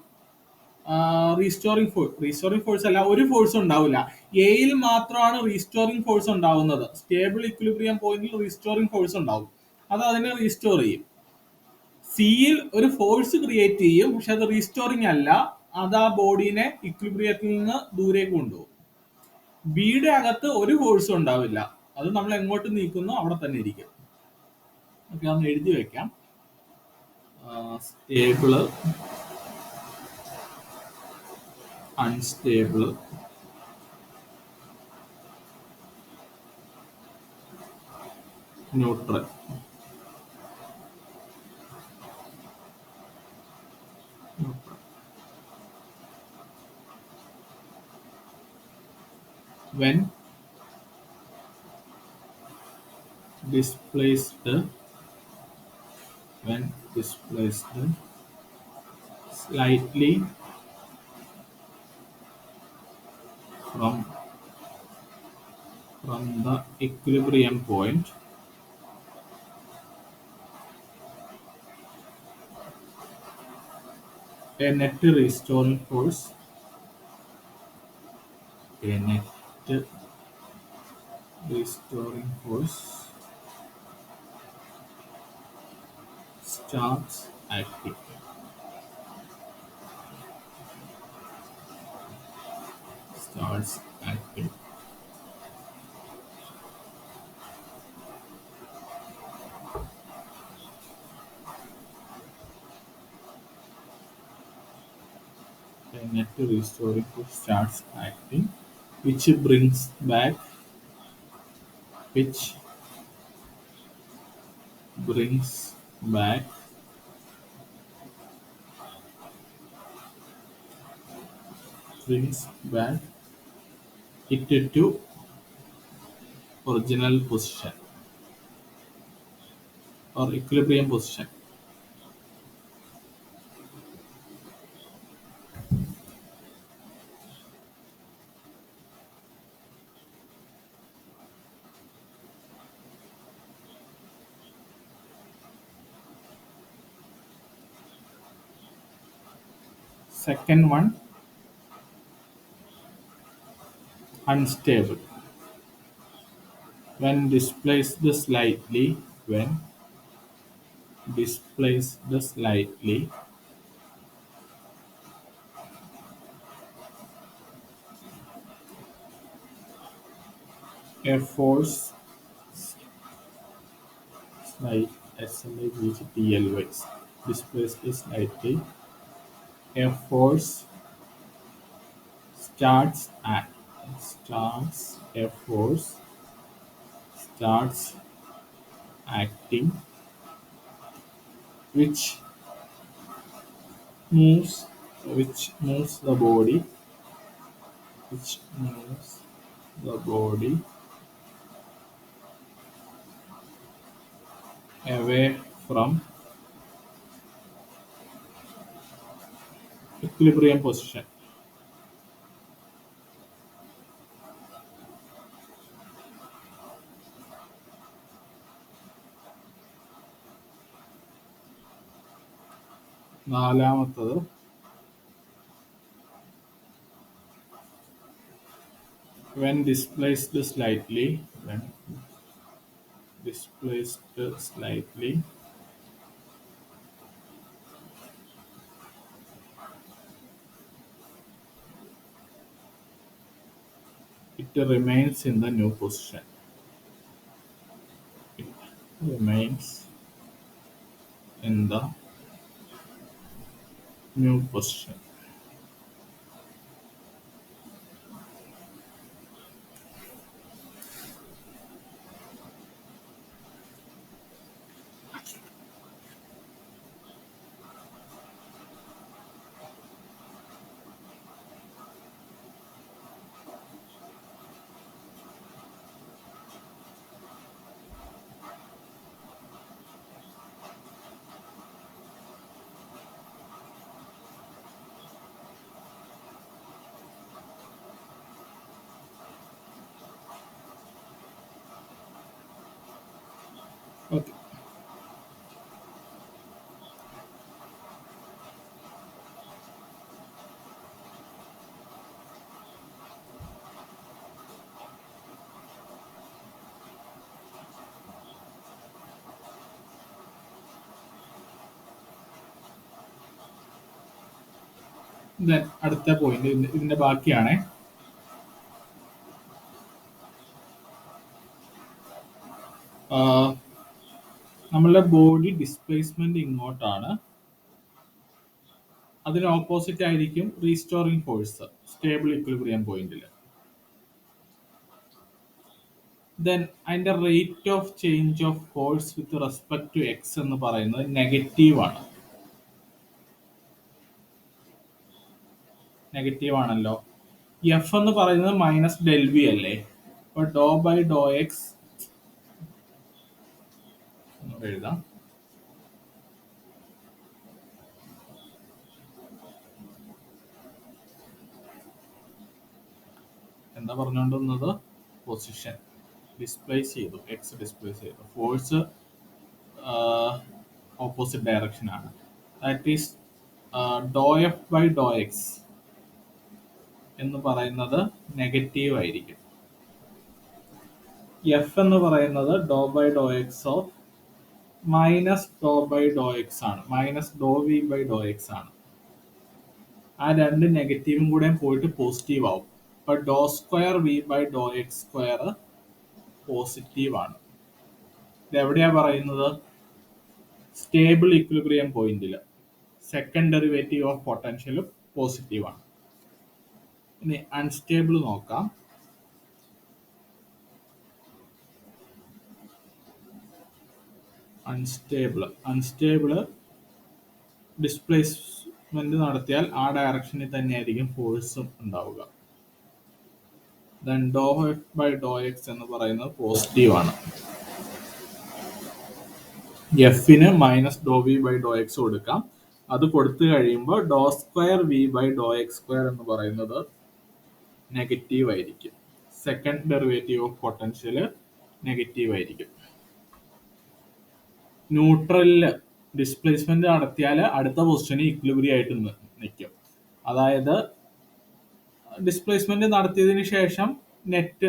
റീസ്റ്റോറിംഗ് ഫോഴ്സ് അല്ല, ഒരു ഫോഴ്സ് ഉണ്ടാവില്ല. എയിൽ മാത്രമാണ് റീസ്റ്റോറിംഗ് ഫോഴ്സ് ഉണ്ടാവുന്നത്. സ്റ്റേബിൾ ഇക്വിലിബ്രിയം പോയിന്റിൽ റീസ്റ്റോറിംഗ് ഫോഴ്സ് ഉണ്ടാവും, അത് അതിനെ റീസ്റ്റോർ ചെയ്യും. സിയിൽ ഒരു ഫോഴ്സ് ക്രിയേറ്റ് ചെയ്യും, പക്ഷെ അത് റീസ്റ്റോറിംഗ് അല്ല, അത് ആ ബോഡീനെ ഇക്വിലിബ്രിയത്തിൽ നിന്ന് ദൂരേക്ക് കൊണ്ടുപോകും. ബിയുടെ അകത്ത് ഒരു ഫോഴ്സും ഉണ്ടാവില്ല, അത് നമ്മൾ എങ്ങോട്ട് നീക്കുന്നു അവിടെ തന്നെ ഇരിക്കും. ഓക്കെ, ഒന്ന് എഴുതി വെക്കാം. Stable, unstable, neutral. when displaced when displaced slightly from the equilibrium point, a net restoring force a net restoring force starts acting. Starts acting. A net restoring force starts acting, which brings back which brings back brings back it to original position or equilibrium position. Second one, unstable. When displaced slightly, when displaced slightly, a force slight SMAGTLY displaced slightly, a force starts at starts a force starts acting, which moves moves the body which moves the body away from equilibrium position. നാലാമത്തത്, when displaced slightly, displaced slightly, it remains in the new position. It remains in the new position. Okay. Then അടുത്ത point ഇതിന്റെ ബാക്കിയാണ്. നമ്മളുടെ body displacement ഇങ്ങോട്ടാണ്, അതിന് opposite ആയിരിക്കും restoring force stable equilibrium പോയിന്റിൽ. Then അതിന്റെ rate of change of force with respect to x എന്ന് പറയുന്നത് നെഗറ്റീവ് ആണ്. നെഗറ്റീവ് ആണല്ലോ. എഫ് എന്ന് പറയുന്നത് മൈനസ് ഡെൽ വി അല്ലേ? അപ്പൊ ഡോ ബൈ ഡോ എക്സ് എഴുതാം. എന്താ പറഞ്ഞുകൊണ്ടിരുന്നത്? പൊസിഷൻ ഡിസ്പ്ലേസ് ചെയ്തു, എക്സ് ഡിസ്പ്ലേസ് ചെയ്തു. ഫോഴ്സ് ഓപ്പോസിറ്റ് ഡയറക്ഷൻ ആണ്. That is do f by do x എന്ന് പറയുന്നത് നെഗറ്റീവ് ആയിരിക്കും. എഫ് എന്ന് പറയുന്നത് do by do x of minus do by do x ആണ്, minus do v by do x ആണ്. ആ രണ്ട് നെഗറ്റീവും കൂടെ പോയിട്ട് പോസിറ്റീവ് ആവും. അപ്പൊ do square v by do x square positive ആണ്. ഇത് എവിടെയാ പറയുന്നത്? സ്റ്റേബിൾ ഇക്വിലിബ്രിയം പോയിന്റിൽ സെക്കൻഡ് ഡെറിവേറ്റീവ് ഓഫ് പൊട്ടൻഷ്യലും പോസിറ്റീവ് ആണ്. ഇനി അൺസ്റ്റേബിൾ നോക്കാം. അൺസ്റ്റേബിള് ഡിസ്പ്ലേസ്മെന്റ് നടത്തിയാൽ ആ ഡയറക്ഷനിൽ തന്നെയായിരിക്കും ഫോഴ്സും ഉണ്ടാവുക. Then do f by do x എന്ന് പറയുന്നത് പോസിറ്റീവ് ആണ്. എഫിന് minus do v by do x കൊടുക്കാം. അത് കൊടുത്തു കഴിയുമ്പോൾ do square v by do x square എന്ന് പറയുന്നത് നെഗറ്റീവ് ആയിരിക്കും. Second derivative of potential negative ആയിരിക്കും. ന്യൂട്രലില് ഡിസ്പ്ലേസ്മെന്റ് നടത്തിയാൽ അടുത്ത പൊസിഷന് ഇക്വിലിബ്രിയം ആയിട്ട് നിൽക്കും. അതായത് ഡിസ്പ്ലേസ്മെന്റ് നടത്തിയതിന് ശേഷം net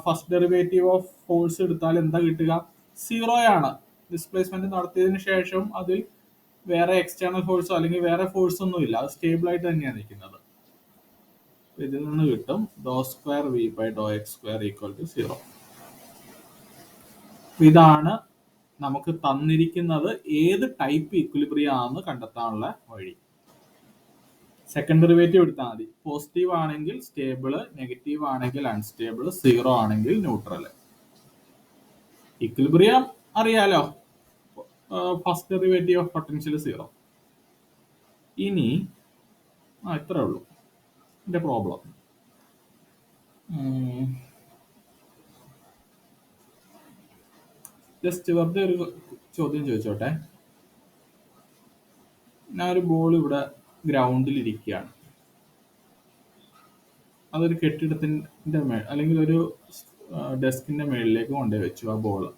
first derivative of force എടുത്താൽ എന്താ കിട്ടുക? 0 ആണ്. ഡിസ്പ്ലേസ്മെന്റ് നടത്തിയതിന് ശേഷം അതിൽ വേറെ എക്സ്റ്റേണൽ ഫോഴ്സോ അല്ലെങ്കിൽ വേറെ ഫോഴ്സ് ഒന്നും ഇല്ല, അത് സ്റ്റേബിൾ ആയിട്ട് തന്നെയാണ് നിൽക്കുന്നത്. ഇതിൽ നിന്ന് കിട്ടും do square v by do x square equal to 0. ഇതാണ് നമുക്ക് തന്നിരിക്കുന്നത് ഏത് ടൈപ്പ് ഇക്വിലിബ്രിയം ആണെന്ന് കണ്ടെത്താനുള്ള വഴി. സെക്കൻഡ് ഡെറിവേറ്റീവ് എടുത്താൽ മതി. പോസിറ്റീവ് ആണെങ്കിൽ സ്റ്റേബിള്, നെഗറ്റീവ് ആണെങ്കിൽ അൺസ്റ്റേബിള്, 0 ആണെങ്കിൽ ന്യൂട്രല്. ഇക്വിലിബ്രിയം അറിയാലോ, ഫസ്റ്റ് ഡെറിവേറ്റീവ് ഓഫ് പൊട്ടൻഷ്യൽ 0. ഇനി ഇത്രേ ഉള്ളൂ എന്റെ പ്രോബ്ലം. ജസ്റ്റ് വെറുതെ ഒരു ചോദ്യം ചോദിച്ചോട്ടെ. ഞാൻ ഒരു ബോൾ ഇവിടെ ഗ്രൗണ്ടിൽ ഇരിക്കുകയാണ്. അതൊരു കെട്ടിടത്തിന്റെ അല്ലെങ്കിൽ ഒരു ഡെസ്കിന്റെ മേളിലേക്ക് കൊണ്ടുപോയി വെച്ചു. ആ ബോള്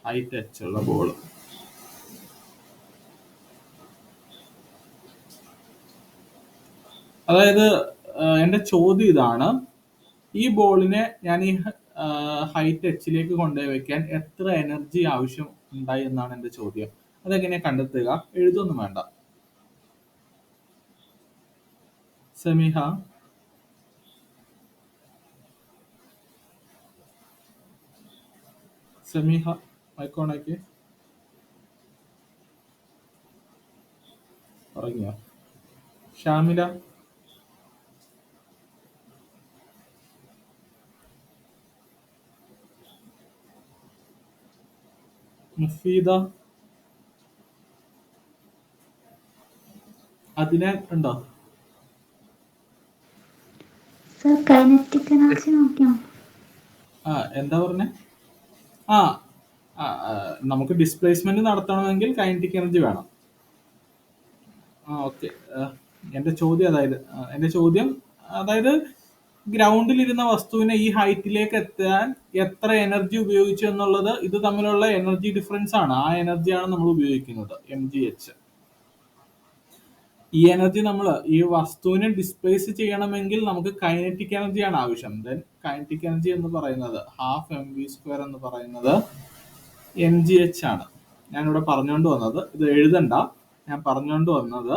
ഹൈറ്റ് ടച്ച് ഉള്ള ബോള്. അതായത് എന്റെ ചോദ്യം ഇതാണ്, ഈ ബോളിനെ ഞാൻ ഈ ഹൈറ്റ് ടച്ചിലേക്ക് കൊണ്ടുപോയി വെക്കാൻ എത്ര എനർജി ആവശ്യം ഉണ്ടായി എന്നാണ് എന്റെ ചോദ്യം. അതെങ്ങനെയാ കണ്ടെത്തുക? എഴുതൊന്നും വേണ്ട. സമീഹ, മൈക്കോണാക്കി പറഞ്ഞോ. ഷാമില, മുഫീദ, അതിനെ ഉണ്ടോ? എന്താ പറഞ്ഞേ? നമുക്ക് ഡിസ്പ്ലേസ്മെന്റ് നടത്തണമെങ്കിൽ കൈനറ്റിക് എനർജി വേണം. ഓക്കെ. എന്റെ ചോദ്യം അതായത് ഗ്രൗണ്ടിലിരുന്ന വസ്തുവിനെ ഈ ഹൈറ്റിലേക്ക് എത്താൻ എത്ര എനർജി ഉപയോഗിച്ചു എന്നുള്ളത്, ഇത് തമ്മിലുള്ള എനർജി ഡിഫറൻസ് ആണ്. ആ എനർജിയാണ് നമ്മൾ ഉപയോഗിക്കുന്നത്, mgh. ഈ എനർജി നമ്മൾ ഈ വസ്തുവിനെ ഡിസ്പ്ലേസ് ചെയ്യണമെങ്കിൽ നമുക്ക് കൈനറ്റിക് എനർജിയാണ് ആവശ്യം. ദെൻ കൈനറ്റിക് എനർജി എന്ന് പറയുന്നത് ½ എന്ന് പറയുന്നത് mgh ആണ്. ഞാനിവിടെ പറഞ്ഞുകൊണ്ട് വന്നത്, ഇത് എഴുതണ്ട, ഞാൻ പറഞ്ഞുകൊണ്ട് വന്നത്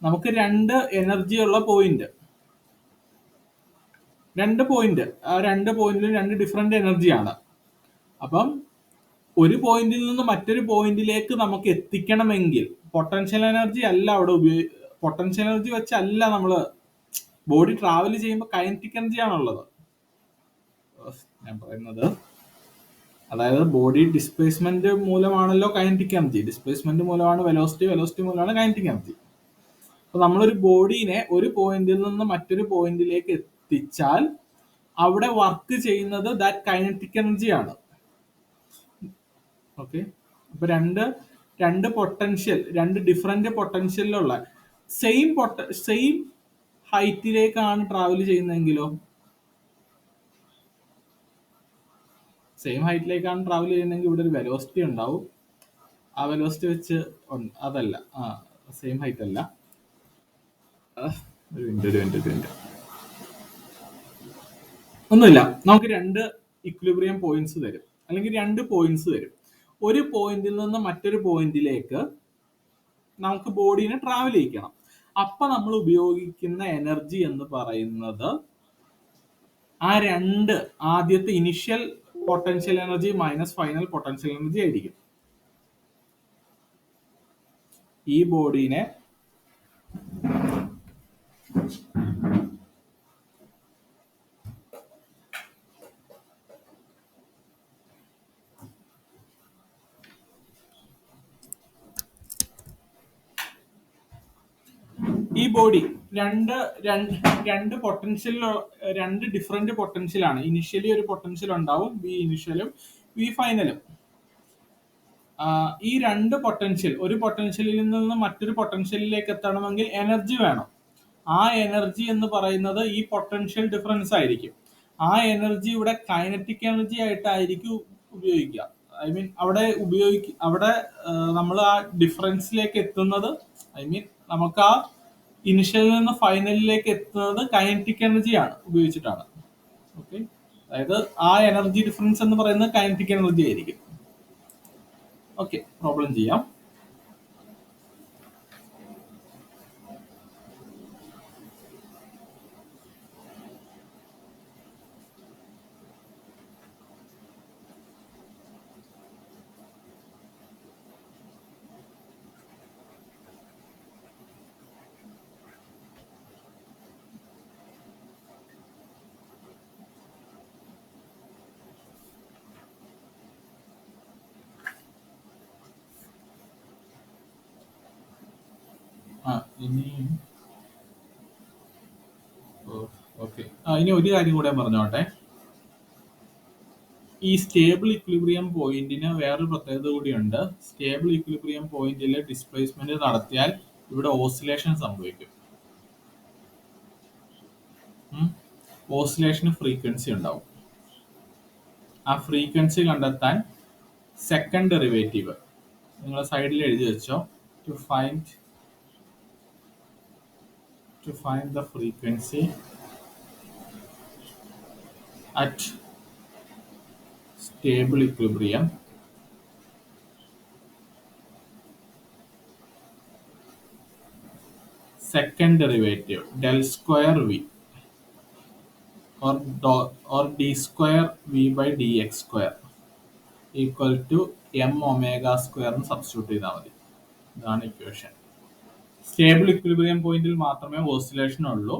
നമുക്ക് രണ്ട് എനർജി ഉള്ള പോയിന്റ്, ആ രണ്ട് പോയിന്റിലും രണ്ട് ഡിഫറെന്റ് എനർജിയാണ്. അപ്പം ഒരു പോയിന്റിൽ നിന്ന് മറ്റൊരു പോയിന്റിലേക്ക് നമുക്ക് എത്തിക്കണമെങ്കിൽ പൊട്ടൻഷ്യൽ എനർജി അല്ല അവിടെ പൊട്ടൻഷ്യൽ എനർജി വെച്ചല്ല നമ്മള് ബോഡി ട്രാവൽ ചെയ്യുമ്പോൾ കൈനറ്റിക് എനർജി ആണുള്ളത്. ഞാൻ പറയുന്നത് അതായത് ബോഡി ഡിസ്പ്ലേസ്മെന്റ് മൂലമാണല്ലോ കൈനറ്റിക് എനർജി, ഡിസ്പ്ലേസ്മെന്റ് മൂലമാണ് വെലോസിറ്റി മൂലമാണ് കൈനറ്റിക് എനർജി. അപ്പൊ നമ്മളൊരു ബോഡീനെ ഒരു പോയിന്റിൽ നിന്ന് മറ്റൊരു പോയിന്റിലേക്ക് പ്രവർത്തിച്ചാൽ അവിടെ വർക്ക് ചെയ്യുന്നത് ദാറ്റ് കൈനറ്റിക് എനർജി ആണ്. ഓക്കെ, അപ്പൊ രണ്ട് പൊട്ടൻഷ്യൽ, രണ്ട് ഡിഫറെന്റ് പൊട്ടൻഷ്യലിലുള്ള സെയിം ഹൈറ്റിലേക്കാണ് ട്രാവൽ ചെയ്യുന്നതെങ്കിലോ, സെയിം ഹൈറ്റിലേക്കാണ് ട്രാവൽ ചെയ്യുന്നതെങ്കിൽ ഇവിടെ ഒരു വെലോസിറ്റി ഉണ്ടാവും. ആ വെലോസിറ്റി വെച്ച് അതല്ല, സെയിം ഹൈറ്റ് അല്ല, ഒരു മിനിറ്റ് ഒന്നുമില്ല. നമുക്ക് രണ്ട് ഇക്വിലിബ്രിയം പോയിന്റ്സ് തരും, അല്ലെങ്കിൽ രണ്ട് പോയിന്റ്സ് തരും. ഒരു പോയിന്റിൽ നിന്ന് മറ്റൊരു പോയിന്റിലേക്ക് നമുക്ക് ബോഡീനെ ട്രാവൽ ചെയ്യിക്കണം. അപ്പൊ നമ്മൾ ഉപയോഗിക്കുന്ന എനർജി എന്ന് പറയുന്നത് ആ ആദ്യത്തെ initial potential energy minus final potential energy ആയിരിക്കും. ഈ ബോഡീനെ രണ്ട് പൊട്ടൻഷ്യലിലോ, രണ്ട് ഡിഫറെന്റ് പൊട്ടൻഷ്യലാണ്. ഇനിഷ്യലി ഒരു പൊട്ടൻഷ്യൽ ഉണ്ടാവും, വി ഇനിഷ്യലും വി ഫൈനലും. ഈ രണ്ട് പൊട്ടൻഷ്യൽ, ഒരു പൊട്ടൻഷ്യലിൽ നിന്ന് മറ്റൊരു പൊട്ടൻഷ്യലിലേക്ക് എത്തണമെങ്കിൽ എനർജി വേണം. ആ എനർജി എന്ന് പറയുന്നത് ഈ പൊട്ടൻഷ്യൽ ഡിഫറൻസ് ആയിരിക്കും. ആ എനർജി ഇവിടെ കൈനറ്റിക് എനർജി ആയിട്ടായിരിക്കും ഉപയോഗിക്കുക. ഐ മീൻ അവിടെ നമ്മൾ ആ ഡിഫറൻസിലേക്ക് എത്തുന്നത്, ഐ മീൻ നമുക്ക് ആ ഇനിഷ്യലിൽ നിന്ന് ഫൈനലിലേക്ക് എത്തുന്നത് കൈനറ്റിക് എനർജിയാണ് ഉപയോഗിച്ചിട്ടാണ്. ഓക്കെ, അതായത് ആ എനർജി ഡിഫറൻസ് എന്ന് പറയുന്നത് കൈനറ്റിക് എനർജി ആയിരിക്കും. ഓക്കെ, പ്രോബ്ലം ചെയ്യാം. ഇനി ഒരു കാര്യം കൂടെ പറഞ്ഞോട്ടെ. ഈ സ്റ്റേബിൾ ഇക്വിലിബ്രിയം പോയിന്റിന് വേറൊരു പ്രത്യേകത കൂടിയുണ്ട്. സ്റ്റേബിൾ ഇക്വിലിബ്രിയം പോയിന്റിൽ ഡിസ്പ്ലേസ്മെന്റ് നടത്തിയാൽ ഇവിടെ ഓസിലേഷൻ സംഭവിക്കും. ഓസിലേഷന് ഫ്രീക്വൻസി ഉണ്ടാവും. ആ ഫ്രീക്വൻസി കണ്ടെത്താൻ സെക്കൻഡ് ഡെറിവേറ്റീവ് നിങ്ങൾ സൈഡിൽ എഴുതി വെച്ചോ. To find the frequency at stable equilibrium, second derivative del square v or d square v by dx square equal to m omega square എന്ന് സബ്സ്റ്റിറ്റ്യൂട്ട് ചെയ്താൽ മതി. ഇതാണ് ഇക്വേഷൻ. സ്റ്റേബിൾ ഇക്വിലിബ്രിയം പോയിന്റിൽ മാത്രമേ ഓസിലേഷൻ ഉള്ളൂ.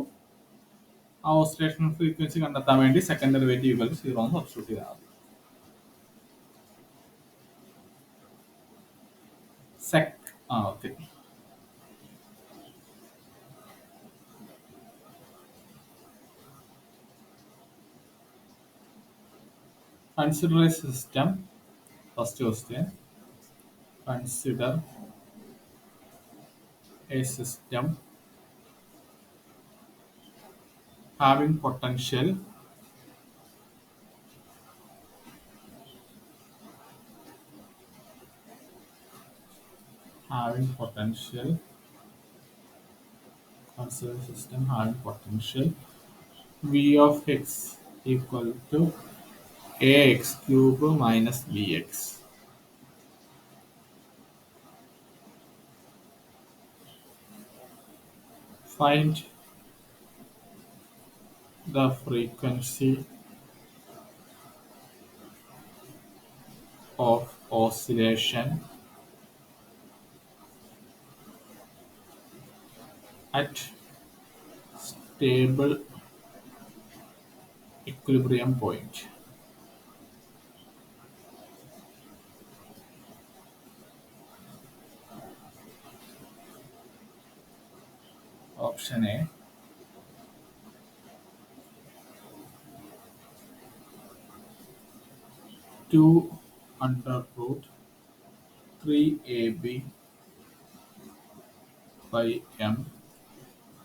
ആ ഓസിലേഷൻ ഫ്രീക്വൻസി കണ്ടെത്താൻ വേണ്ടി സെക്കൻഡ് ഡെറിവേറ്റീവ് ഈക്വൽ ടു 0 എന്ന് സബ്സ്റ്റിറ്റ്യൂട്ട് ചെയ്താൽ മതി. Okay, consider a system. First question, consider a system having potential consider a system having potential v of x equal to ax cube minus bx. Find the frequency of oscillation at stable equilibrium point. Option A 2 under root 3ab by m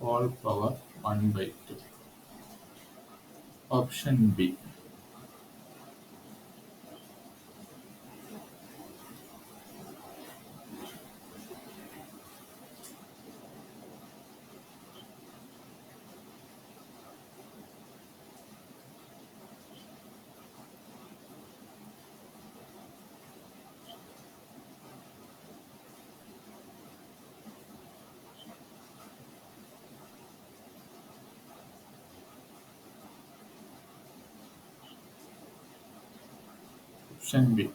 whole power 1 by 2. Option B. Option B.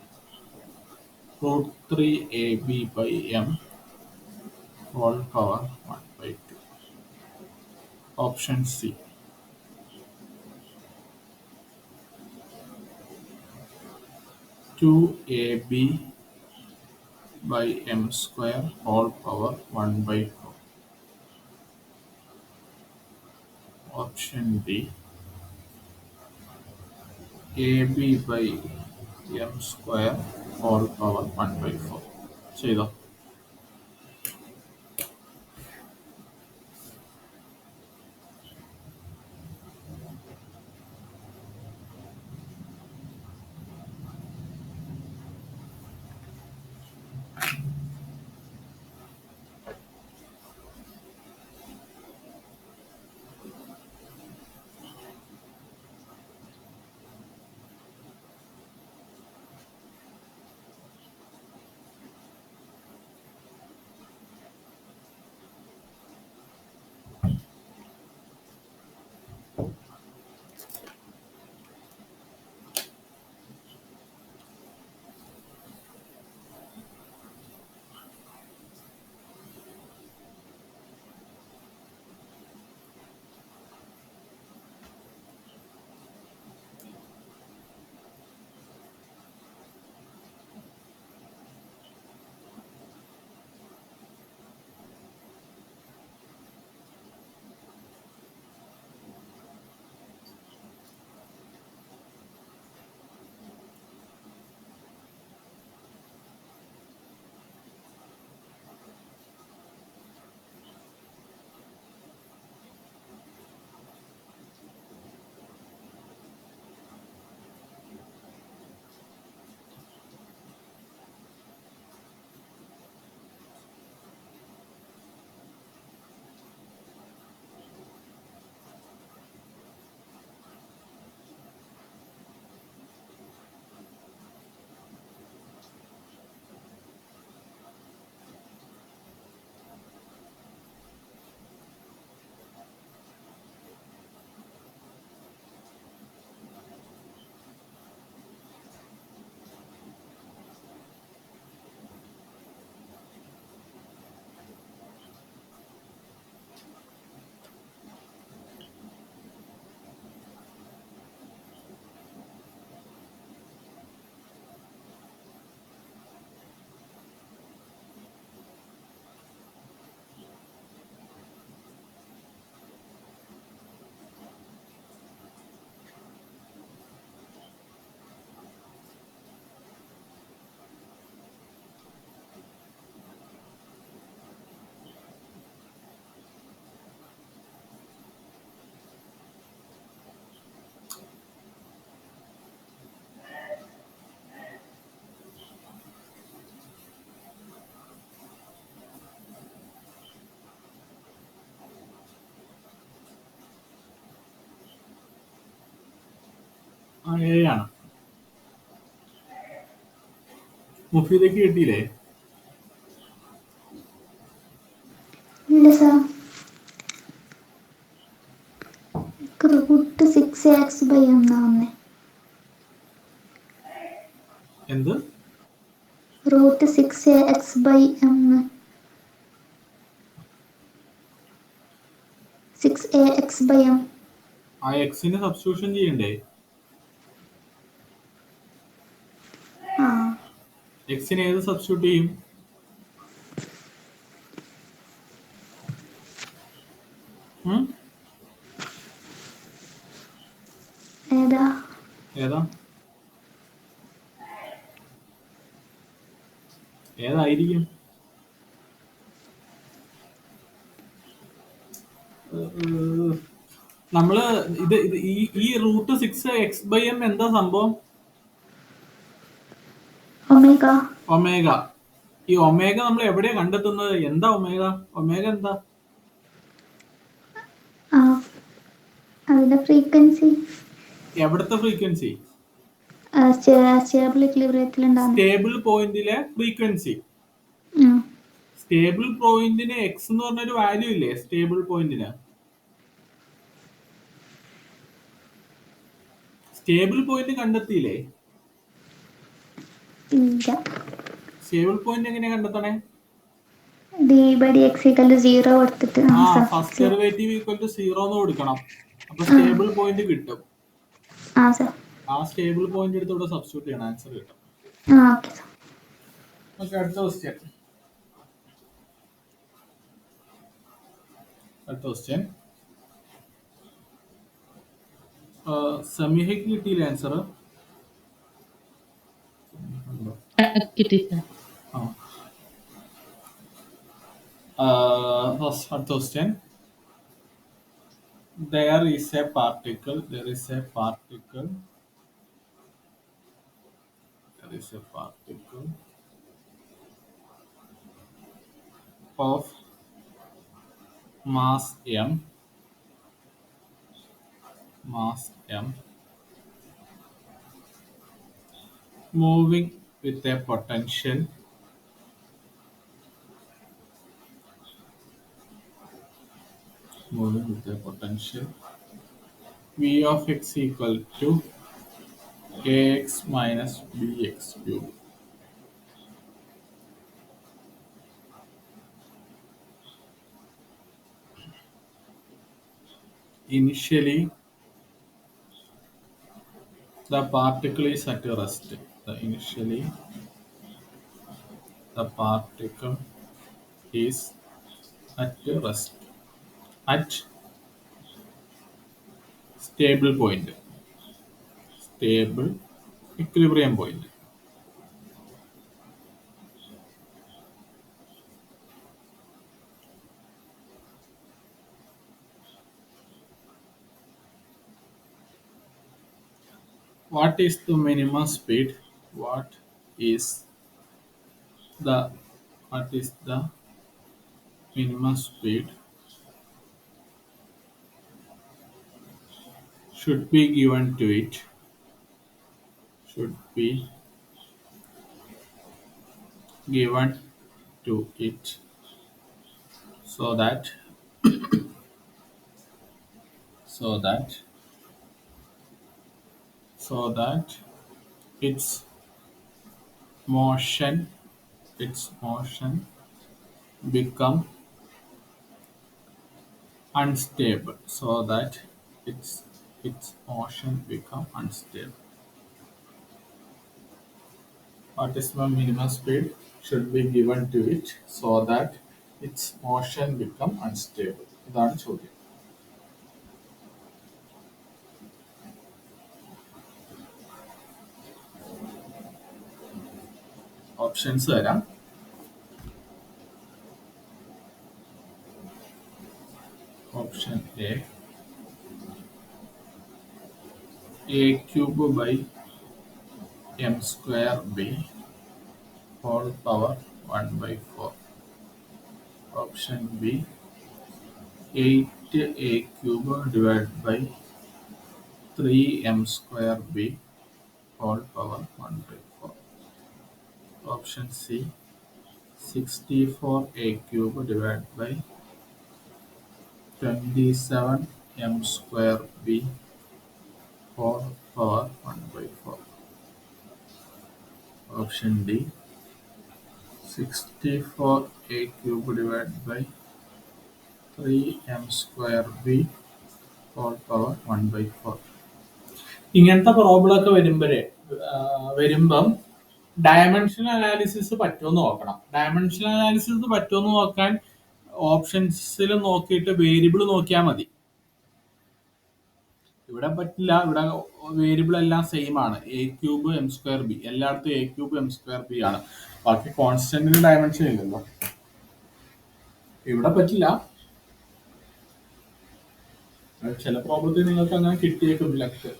Root 3ab by m whole power 1 by 2. Option C. 2ab by m square whole power 1 by 4. Option D. ab by m square whole power 1 by 4. ചെയ്തോ. ആ ഏഴാണ്. മുഫീദയ്ക്ക് കിട്ടിയില്ലേ? ഇല്ല sir. Root 6ax by m എന്നാ വന്നേ. എന്ത്? Root 6ax/m. 6ax/m. ആ എക്സിന് സബ്സ്റ്റിറ്റ്യൂഷൻ ചെയ്യണ്ടേ? ആ എക്സിന് ഏത് സബ്സ്റ്റിറ്റ്യൂട്ട് ചെയ്യും? ഉം? ഏതാ? ഏതാ? ഏതായിരിക്കും? നമ്മള് ഈ റൂട്ട് 6x/m എന്താ സംഭവം? ഒമേഗ. ഒമേഗ. ഈ ഒമേഗ നമ്മൾ എവിടെയാ കണ്ടെത്തുന്നത്? എന്താ ഒമേഗ? ഒമേഗ എന്താ? അതിന്റെ ഫ്രീക്വൻസി. എവിടത്തെ ഫ്രീക്വൻസി? സ്റ്റേബിൾ ഇക്വിലിബ്രിയത്തിലുണ്ടാകും. സ്റ്റേബിൾ പോയിന്റിലെ ഫ്രീക്വൻസി. സ്റ്റേബിൾ പോയിന്റിന് എക്സ് എന്ന് പറഞ്ഞൊരു വാല്യൂ ഇല്ലേ? സ്റ്റേബിൾ പോയിന്റിന് സ്റ്റേബിൾ പോയിന്റ് കണ്ടെത്തിയില്ലേ? ഇല്ല. സ്റ്റേബിൾ പോയിന്റ് എങ്ങനെയാ കണ്ടെത്തണേ? d/dx=0 കൊടുത്തിട്ട് ഫസ്റ്റ് ഡെറിവേറ്റീവ് ഈക്വൽ ടു 0 എന്ന് കൊടുക്കണം. അപ്പൊ സ്റ്റേബിൾ പോയിന്റ് കിട്ടും. ആ സ്റ്റേബിൾ പോയിന്റ് എടുത്ത് ഇവിടെ സബ്സ്റ്റിറ്റ്യൂട്ട് ചെയ്യണം, ആൻസർ കിട്ടും. ഓക്കെ, അടുത്ത ക്വസ്റ്റ്യൻ. സമീഹയ്ക്ക് കിട്ടിയില്ല ആൻസർ? അടുത്ത question. There is a particle of mass m moving with a potential v of x equal to ax minus bx cube. Initially, the particle is at rest. Initially, the particle is at rest at stable point, stable equilibrium point. What is the minimum speed? What is the minimum speed should be given to it? So that its motion become unstable. What is the minimum speed should be given to it so that its motion become unstable? ഇതാണ് ചോദ്യം. Options തരാം. Option A cube by m square b whole power 1/4. Option B 8a cube divided by 3m square b whole power 1/4. Option C 64a cube divided by 27m square b whole power 1/4. Option D 64a cube divided by 3m square b whole power 1/4. ഇങ്ങനത്തെ problem ഒക്കെ വരുമ്പം dimensional analysis പറ്റുമെന്ന് നോക്കണം. Dimensional analysis പറ്റുമെന്ന് നോക്കാൻ ഓപ്ഷൻസിൽ നോക്കിയിട്ട് variable നോക്കിയാൽ മതി. ഇവിടെ പറ്റില്ല. ഇവിടെ വേരിയബിൾ എല്ലാം സെയിം ആണ്. A cube m square b, എല്ലായിടത്തും a cube m square b ആണ്. ബാക്കി കോൺസ്റ്റന്റിന് ഡയമെൻഷൻ ഇല്ലല്ലോ. ഇവിടെ പറ്റില്ല. ചില പ്രോബ്ലത്തിൽ നിങ്ങൾക്ക് അങ്ങനെ കിട്ടിയേക്കും ലക്ക്.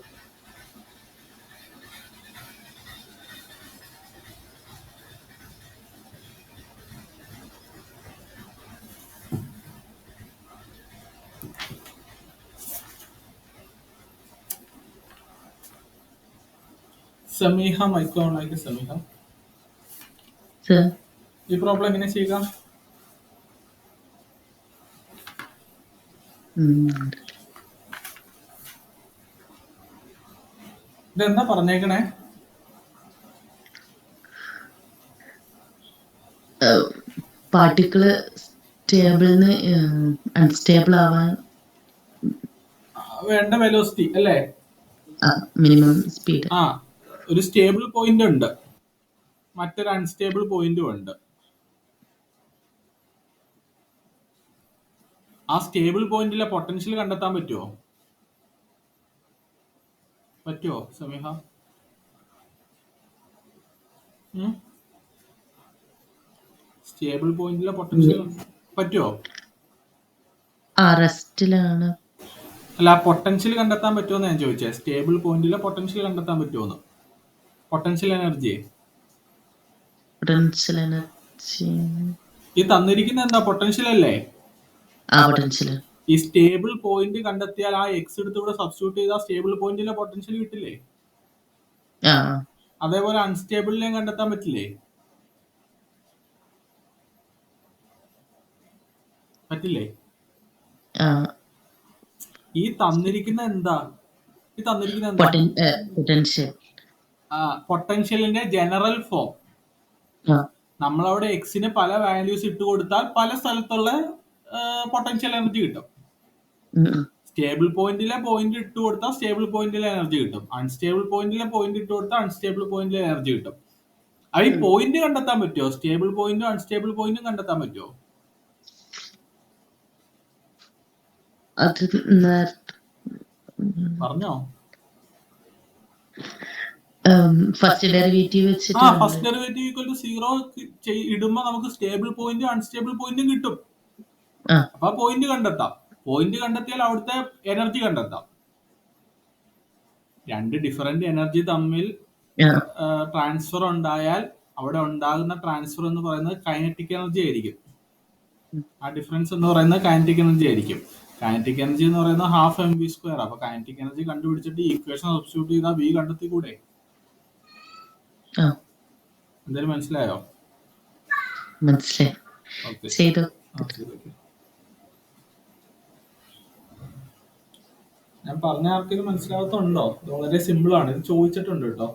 സമീഹ മൈക്രോ ഓണാക്കി. സമീഹ, സർ ഈ പ്രോബ്ലം എങ്ങനെ ചെയ്യുക? ഇതെന്താ പറഞ്ഞേക്കണേ? പാർട്ടിക്കിള് സ്റ്റേബിളിന് അൺസ്റ്റേബിൾ ആവാൻ വേണ്ട വെലോസിറ്റി അല്ലേ? Minimum speed. ആ, ഒരു സ്റ്റേബിൾ പോയിന്റ് ഉണ്ട്, മറ്റൊരു അൺസ്റ്റേബിൾ പോയിന്റും ഉണ്ട്. ആ സ്റ്റേബിൾ പോയിന്റിലെ പൊട്ടൻഷ്യൽ കണ്ടെത്താൻ പറ്റുമോ? പറ്റുമോ സമീഹ? സ്റ്റേബിൾ പോയിന്റിലെ പൊട്ടൻഷ്യൽ പറ്റുമോ? റെസ്റ്റിലാണ്. അല്ല, പൊട്ടൻഷ്യൽ കണ്ടെത്താൻ പറ്റുമോ ഞാൻ ചോദിച്ചേ. സ്റ്റേബിൾ പോയിന്റിലെ പൊട്ടൻഷ്യൽ കണ്ടെത്താൻ പറ്റുമോ? Potential energy. പൊട്ടൻഷ്യൽ എനർജി ഈ തന്നിരിക്കുന്ന എന്താ? പൊട്ടൻഷ്യൽ അല്ലേ? പൊട്ടൻഷ്യൽ. ഈ സ്റ്റേബിൾ പോയിന്റ് കണ്ടെത്തിയാൽ ആ എക്സ് എടുത്ത് ഇവിടെ സബ്സ്റ്റിറ്റ്യൂട്ട് ചെയ്താൽ സ്റ്റേബിൾ പോയിന്റിലെ പൊട്ടൻഷ്യൽ കിട്ടില്ലേ? അതേപോലെ അൺസ്റ്റേബിളിനെയും കണ്ടെത്താൻ പറ്റില്ലേ? പറ്റില്ലേ? ഈ തന്നിരിക്കുന്ന എന്താ? ഈ തന്നിരിക്കുന്ന എന്താ? പൊട്ടൻഷ്യൽ. പൊട്ടൻഷ്യലിന്റെ ജനറൽ ഫോം. നമ്മളവിടെ എക്സിന് പല വാല്യൂസ് ഇട്ട് കൊടുത്താൽ പല സ്ഥലത്തുള്ള പൊട്ടൻഷ്യൽ എനർജി കിട്ടും. സ്റ്റേബിൾ പോയിന്റിലെ പോയിന്റ് ഇട്ട് കൊടുത്താൽ സ്റ്റേബിൾ പോയിന്റിലെ എനർജി കിട്ടും. അൺസ്റ്റേബിൾ പോയിന്റിലെ പോയിന്റ് ഇട്ട് കൊടുത്താൽ അൺസ്റ്റേബിൾ പോയിന്റിലെ എനർജി കിട്ടും. ഈ പോയിന്റ് കണ്ടെത്താൻ പറ്റുമോ? സ്റ്റേബിൾ പോയിന്റും അൺസ്റ്റേബിൾ പോയിന്റും കണ്ടെത്താൻ പറ്റുമോ? പറഞ്ഞോ. ഫസ്റ്റ് ഡെറിവേറ്റീവ് വെച്ചിട്ട് ഫസ്റ്റ് ഡെറിവേറ്റീവ് ഈക്വൽ ടു 0 ഇടുമ്പോ നമുക്ക് സ്റ്റേബിൾ പോയിന്റും അൺസ്റ്റേബിൾ പോയിന്റും കിട്ടും. അപ്പൊ പോയിന്റ് കണ്ടെത്താം. പോയിന്റ് കണ്ടെത്തിയാൽ അവിടുത്തെ എനർജി കണ്ടെത്താം. രണ്ട് ഡിഫറെന്റ് എനർജി തമ്മിൽ ട്രാൻസ്ഫർ ഉണ്ടായാൽ അവിടെ ഉണ്ടാകുന്ന ട്രാൻസ്ഫർ എന്ന് പറയുന്നത് കൈനറ്റിക് എനർജി ആയിരിക്കും. ആ ഡിഫറൻസ് എന്ന് പറയുന്നത് കൈനറ്റിക് എനർജി ആയിരിക്കും. കൈനറ്റിക് എനർജി എന്ന് പറയുന്നത് ഹാഫ് mv². അപ്പൊ കൈനറ്റിക് എനർജി കണ്ടുപിടിച്ചിട്ട് ഈക്വേഷൻ സബ്സ്റ്റിറ്റ്യൂട്ട് ചെയ്താൽ വി കണ്ടെത്തിക്കൂടെ? എന്തായാലും മനസ്സിലായോ? മനസ്സിലായി. ചെയ്തു. ഞാൻ പറഞ്ഞ ആർക്കെങ്കിലും മനസ്സിലാകത്തുണ്ടോ? ഇത് വളരെ സിമ്പിൾ ആണ്. ഇത് ചോദിച്ചിട്ടുണ്ട് കേട്ടോ.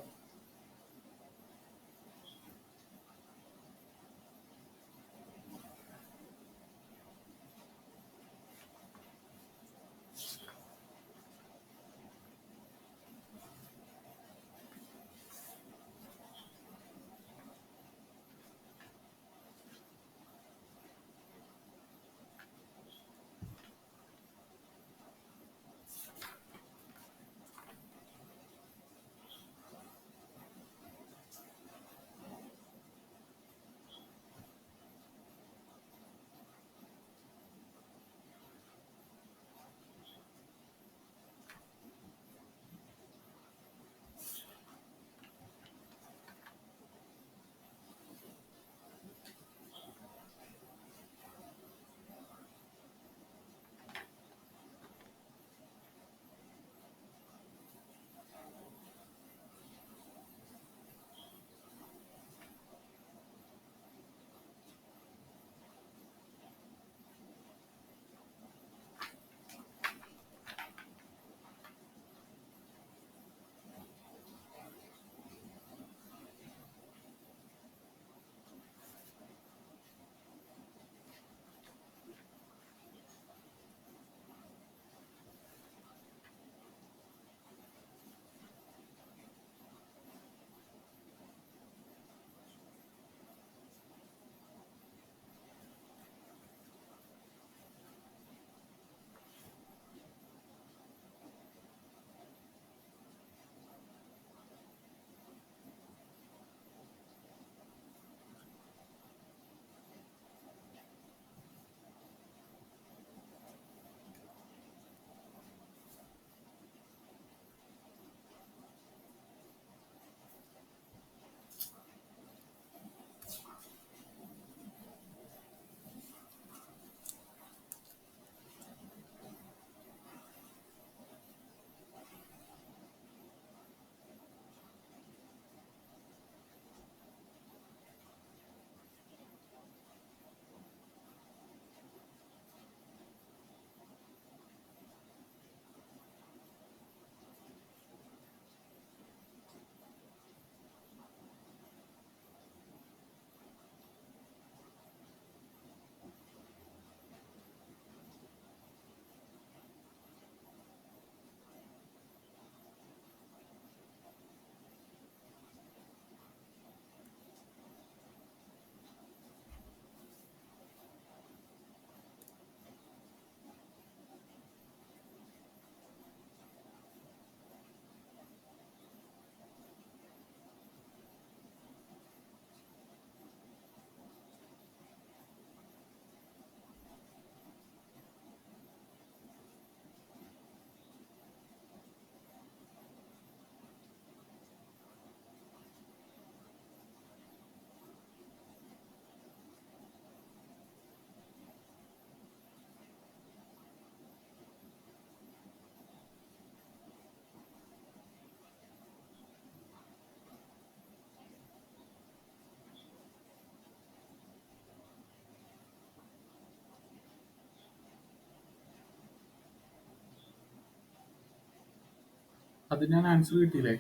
അത് ഞാൻ ആൻസർ കിട്ടിയില്ലേ?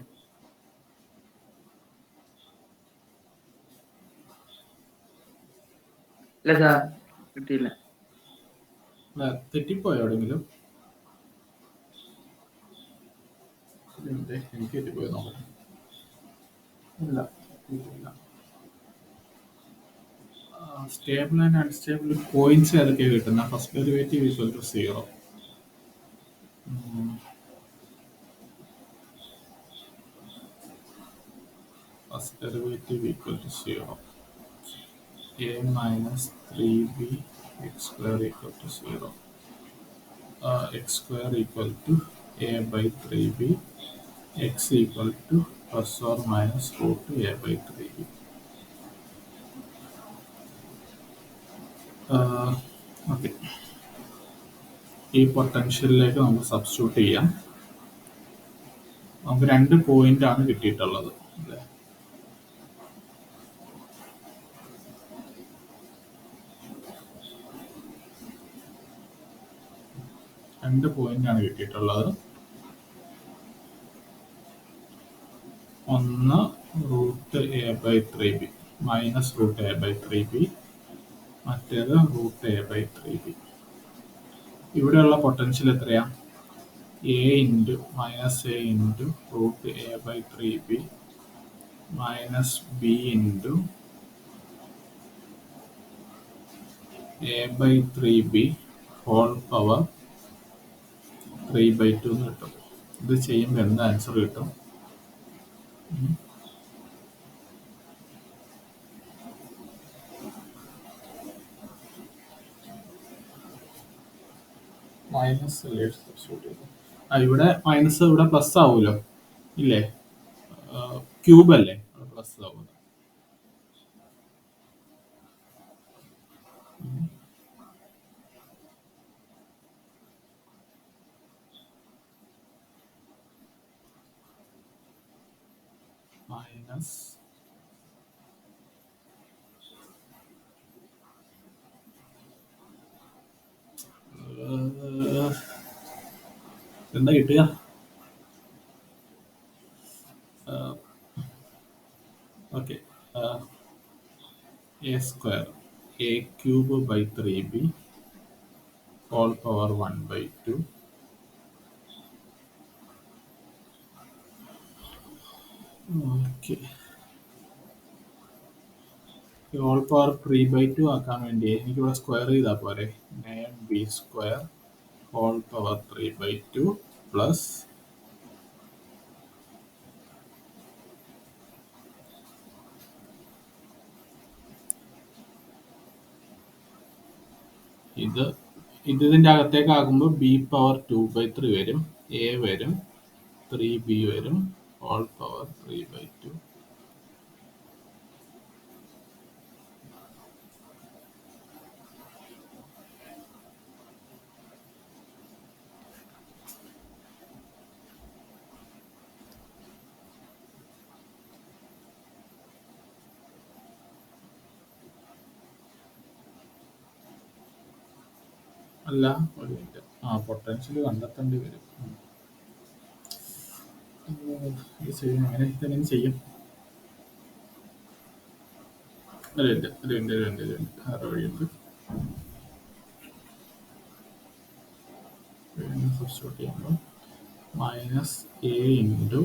ഇല്ല സാർ, കിട്ടിയില്ല. തെറ്റിപ്പോയോ എവിടെയെങ്കിലും? എനിക്ക് തെറ്റിപ്പോയോ നോക്കട്ടെ. ഇല്ല, കിട്ടിയില്ല. സ്റ്റേബിൾ ആൻഡ് അൺസ്റ്റേബിൾ പോയിന്റ്സ് ഏതൊക്കെയാണ് കിട്ടുന്നത്? First derivative equal to 0. First derivative equal to 0. a minus 3b x square equal to 0. X square equal to a by 3b, x equal to plus or minus root a by 3b. Okay, ഈ പൊട്ടൻഷ്യലിലേക്ക് നമുക്ക് substitute ചെയ്യാം. നമുക്ക് 2 point ആണ് കിട്ടിയിട്ടുള്ളത് അല്ലേ? രണ്ട് point ആണ് കിട്ടിയിട്ടുള്ളത്. ഒന്ന് root A by 3b minus root A by 3b, മറ്റേത് റൂട്ട് എ ബൈ 3b. ഇവിടെയുള്ള പൊട്ടൻഷ്യൽ എത്രയാ? A into minus A into root A by 3b minus B into A by 3b whole power 3/2 എന്ന് കിട്ടും. ഇത് ചെയ്യുമ്പോൾ എന്ത് answer കിട്ടും? Minus അല്ലേ സബ്സ്റ്റിറ്റ്യൂട്ട് ചെയ്തു? ഇവിടെ മൈനസ് ഇവിടെ പ്ലസ് ആവുമല്ലോ ഇല്ലേ? ക്യൂബ് അല്ലേ, പ്ലസ് ആവുന്നത്. മൈനസ് എന്താ കിട്ടുക? Okay, A square A cube by 3b whole power 1/2. Okay, whole power 3/2 ആക്കാൻ വേണ്ടി എനിക്കിവിടെ സ്ക്വയർ ചെയ്താൽ പോരെ? B square whole power 3/2 plus ഇതിന്റെ അകത്തേക്ക് ആകുമ്പോൾ ബി പവർ 2/3 വരും, എ വരും, 3b വരും, ഹോൾ പവർ 3/2. അല്ല, ഒരു മിനിറ്റ്, പൊട്ടൻഷ്യൽ കണ്ടെത്തേണ്ടി വരും. എങ്ങനെ ചെയ്യും? രണ്ട് വഴിയുണ്ട്. സബ്സ്റ്റിറ്റ്യൂട്ട് ചെയ്യുമ്പോൾ minus A into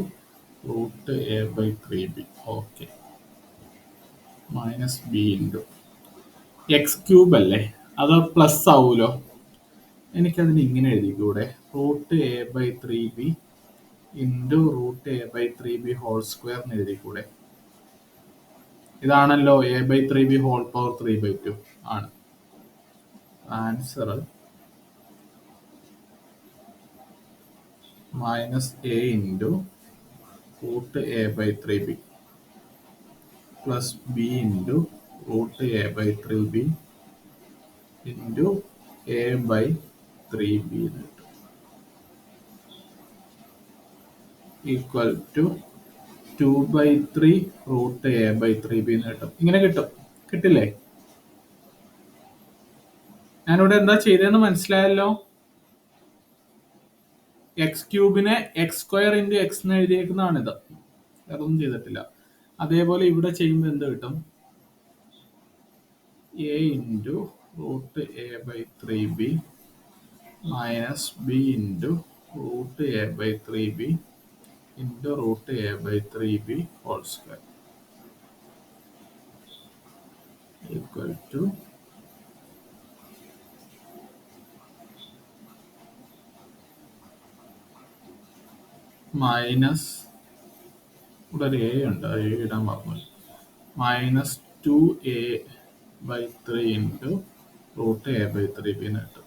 root A by 3b, okay, minus B into x cube അല്ലേ, അത് പ്ലസ് ആവുമല്ലോ. എനിക്കതിന് ഇങ്ങനെ എഴുതിക്കൂടെ? Root A by 3b into root A by 3b whole square എന്ന് എഴുതിക്കൂടെ? ഇതാണല്ലോ A by 3b whole power 3/2 ആണ്. Answer minus A into root A by 3b plus B into root A by 3b into A by 3b എന്ന് കിട്ടും. Equal to 2/3 root A by 3b എന്ന് കിട്ടും. ഇങ്ങനെ കിട്ടും, കിട്ടില്ലേ? ഞാനിവിടെ എന്താ ചെയ്തതെന്ന് മനസ്സിലായല്ലോ? എക്സ് ക്യൂബിനെ എക്സ് സ്ക്വയർ ഇൻറ്റു എക്സ് എന്ന് എഴുതിയേക്കുന്നതാണിത്. വേറൊന്നും ചെയ്തിട്ടില്ല. അതേപോലെ ഇവിടെ ചെയ്യുമ്പോൾ എന്ത് കിട്ടും? A into root A by 3b minus B into root A by 3b into root A by 3b whole square equal to minus, ഇവിടെ ഒരു എ ഉണ്ട്, എ ഇടാൻ പറഞ്ഞു, minus 2a/3 into root A by 3b എന്ന് കിട്ടും.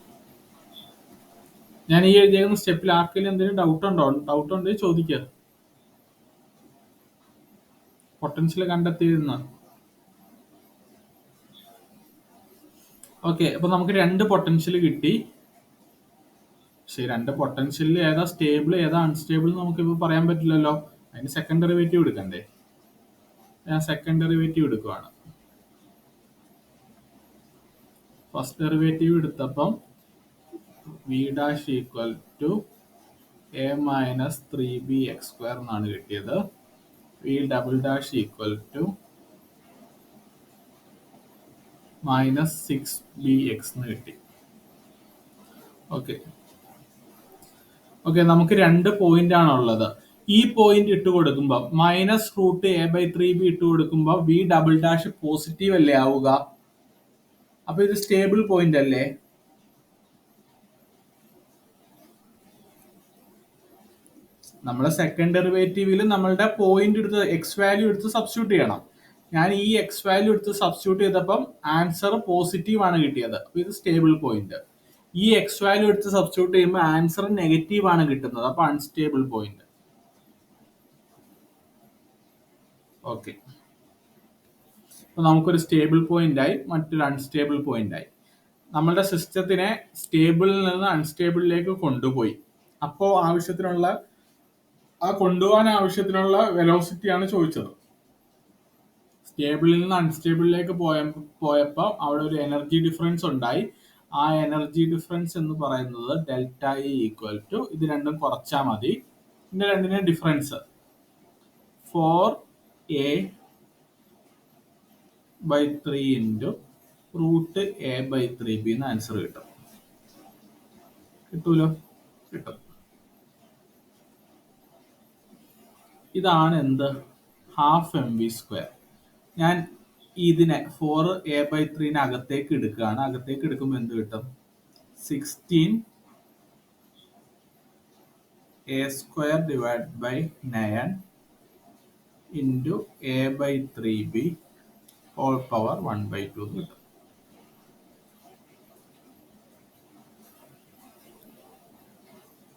ഞാൻ ഈ എഴുതിയേക്കുന്ന സ്റ്റെപ്പിൽ ആർക്കെങ്കിലും എന്തെങ്കിലും ഡൗട്ട് ഉണ്ടെങ്കിൽ ചോദിക്കുക. പൊട്ടൻഷ്യൽ കണ്ടെത്തിയിരുന്ന ഓക്കെ. അപ്പൊ നമുക്ക് 2 പൊട്ടൻഷ്യൽ കിട്ടി. പക്ഷെ 2 പൊട്ടൻഷ്യലിൽ ഏതാ സ്റ്റേബിൾ ഏതാ അൺസ്റ്റേബിൾ നമുക്ക് ഇപ്പൊ പറയാൻ പറ്റില്ലല്ലോ. അതിന് സെക്കൻഡ് ഡെറിവേറ്റീവ് എടുക്കണ്ടേ? ഞാൻ സെക്കൻഡ് ഡെറിവേറ്റീവ് എടുക്കുവാണ്. ഫസ്റ്റ് ഡെറിവേറ്റീവ് എടുത്തപ്പം v dash equal to a minus 3bx² എന്നാണ് കിട്ടിയത്. V double dash equal to minus 6bx എന്ന് കിട്ടി. ഓക്കെ ഓക്കെ, നമുക്ക് 2 പോയിന്റ് ആണുള്ളത്. ഈ പോയിന്റ് ഇട്ട് കൊടുക്കുമ്പോൾ minus root A by 3b ഇട്ട് കൊടുക്കുമ്പോൾ വി ഡബിൾ ഡാഷ് പോസിറ്റീവ് അല്ലേ ആവുക? അപ്പൊ ഇത് സ്റ്റേബിൾ പോയിന്റ് അല്ലേ? നമ്മളെ സെക്കൻഡ് ഡെറിവേറ്റീവിൽ നമ്മളുടെ പോയിന്റ് എടുത്ത് എക്സ് വാല്യൂ എടുത്ത് സബ്സ്റ്റിറ്റ്യൂട്ട് ചെയ്യണം. ഞാൻ ഈ എക്സ് വാല്യൂ എടുത്ത് സബ്സ്റ്റിറ്റ്യൂട്ട് ചെയ്തപ്പം ആൻസർ പോസിറ്റീവ് ആണ് കിട്ടിയത്. അപ്പൊ ഇത് സ്റ്റേബിൾ പോയിന്റ്. ഈ എക്സ് വാല്യൂ എടുത്ത് സബ്സ്റ്റിറ്റ്യൂട്ട് ചെയ്യുമ്പോൾ ആൻസർ നെഗറ്റീവ് ആണ് കിട്ടുന്നത്. അപ്പൊ അൺസ്റ്റേബിൾ പോയിന്റ്. ഓക്കെ, അപ്പൊ നമുക്കൊരു സ്റ്റേബിൾ പോയിന്റ് ആയി, മറ്റൊരു അൺസ്റ്റേബിൾ പോയിന്റ് ആയി. നമ്മളുടെ സിസ്റ്റത്തിനെ സ്റ്റേബിളിൽ നിന്ന് അൺസ്റ്റേബിളിലേക്ക് കൊണ്ടുപോയി. അപ്പോൾ ആവശ്യത്തിനുള്ള കൊണ്ടുപോകാൻ ആവശ്യത്തിനുള്ള വെലോസിറ്റി ആണ് ചോദിച്ചത്. സ്റ്റേബിളിൽ നിന്ന് അൺസ്റ്റേബിളിലേക്ക് പോയപ്പോൾ അവിടെ ഒരു എനർജി ഡിഫറൻസ് ഉണ്ടായി. ആ എനർജി ഡിഫറൻസ് എന്ന് പറയുന്നത് ഡെൽറ്റ ഇ ഈക്വൽ ടു, ഇത് രണ്ടും കുറച്ചാൽ മതി, ഇതിന്റെ രണ്ടിന്റെ difference 4a/3 into root A by 3b എന്ന് ആൻസർ കിട്ടും. കിട്ടൂലോ? കിട്ടും. ഇതാണ് എന്ത്? Half mv². ഞാൻ ഇതിനെ 4a/3 അകത്തേക്ക് എടുക്കുകയാണ്. അകത്തേക്ക് എടുക്കുമ്പോൾ എന്ത് കിട്ടും? 16a² divide by 9 into a/3b whole power 1/2 കിട്ടും.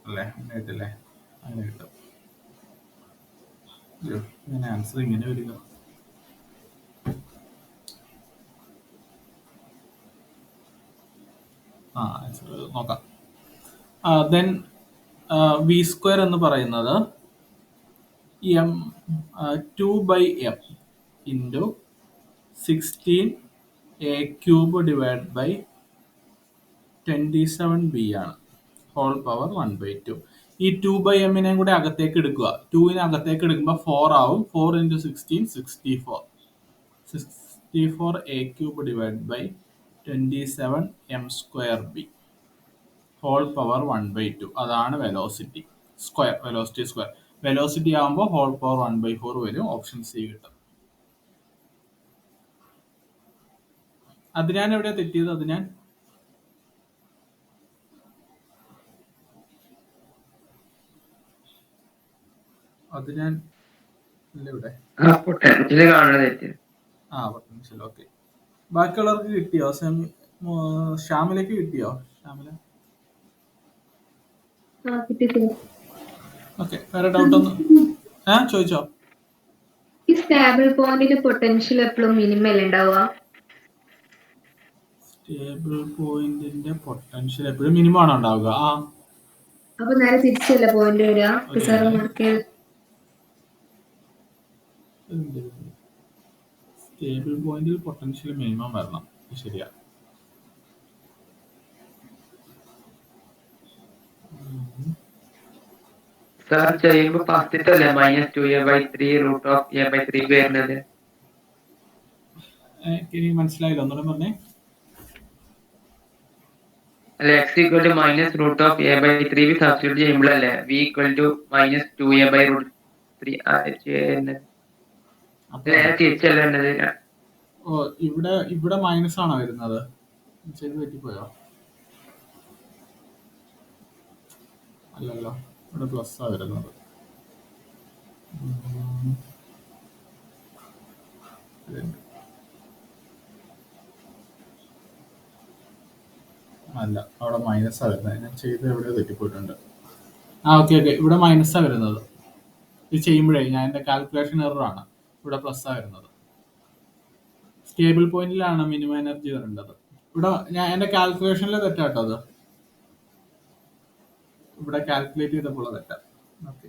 അല്ലേ? കിട്ടില്ലേ? അങ്ങനെ കിട്ടും. ഇങ്ങനെ ആൻസർ ഇങ്ങനെ വരിക. ആൻസർ നോക്കാം. ദെൻ v² എന്ന് പറയുന്നത് 2/m into 16a³ divide by 27b ആണ്. Whole power 1/2. ഈ 2/m കൂടെ അകത്തേക്ക് എടുക്കുക. 2 അകത്തേക്ക് എടുക്കുമ്പോൾ 4 ആവും. 4 into 16 64. 64a³ divide by 27m²b whole power 1/2. അതാണ് velocity square. Velocity square. Velocity ആകുമ്പോൾ ഹോൾ പവർ 1/4 വരും. ഓപ്ഷൻ സി കിട്ടും. അത് ഞാൻ എവിടെയാ തെറ്റിയത്? അത് ഞാൻ ഇവിടെ പൊട്ടൻഷ്യൽ. ഓക്കെ, ബാക്കിയുള്ളവർക്ക് കിട്ടിയോ? ഷ്യാമിലേക്ക് കിട്ടിയോ? ഷ്യാമില ഓക്കെ, വേറെ ഡൗട്ട് ഒന്നും ചോദിച്ചോ? ഈ സ്റ്റേബിൾ പോയിന്റിൽ പൊട്ടൻഷ്യൽ എപ്പോഴും മിനിമം ഉണ്ടാവുക? സ്റ്റേബിൾ പോയിന്റിന്റെ പൊട്ടൻഷ്യൽ എപ്പോഴും മിനിമം ആണ് ഉണ്ടാവുക. അപ്പൊ നേരെ തിരിച്ചല്ല പോയിന്റ് വരിക? സ്റ്റേബിൾ പോയിന്റിൽ പൊട്ടൻഷ്യൽ മിനിമം വരണം. ശരിയാ. സാർ ചെയ്യുമ്പോൾ ഫസ്റ്റത്തെ -2a/3 വരുന്നത് ഇനി മനസ്സിലായില്ല, ഒന്നുകൂടെ പറഞ്ഞേ. അല്ല, x = -√a/3 സബ്സ്റ്റിറ്റ്യൂട്ട് ചെയ്യുമ്പോഴല്ലേ v = -2a/√3 തിരിച്ചല്ലേ? ഓ, ഇവിടെ മൈനസ് ആണോ വരുന്നത്? ചെയ്ത് പറ്റിപ്പോയോ? അല്ലല്ലോ, ഇവിടെ പ്ലസ് ആ വരുന്നത്. അല്ല, അവിടെ മൈനസാ വരുന്നത്. ഞാൻ ചെയ്ത് എവിടെയോ തെറ്റിപ്പോയിട്ടുണ്ട്. ഓക്കെ, ഇവിടെ മൈനസാ വരുന്നത്. ഇത് ചെയ്യുമ്പോഴേ ഞാൻ എൻ്റെ കാൽക്കുലേഷൻ എററാണ്. ഇവിടെ പ്ലസ്സാ വരുന്നത്. സ്റ്റേബിൾ പോയിന്റിലാണ് മിനിമം എനർജി വരേണ്ടത്. ഇവിടെ ഞാൻ എൻ്റെ കാൽക്കുലേഷനിൽ തെറ്റാട്ടോ അത്. ഇവിടെ കാൽക്കുലേറ്റ് ചെയ്തപ്പോൾ തെറ്റാ. ഓക്കെ,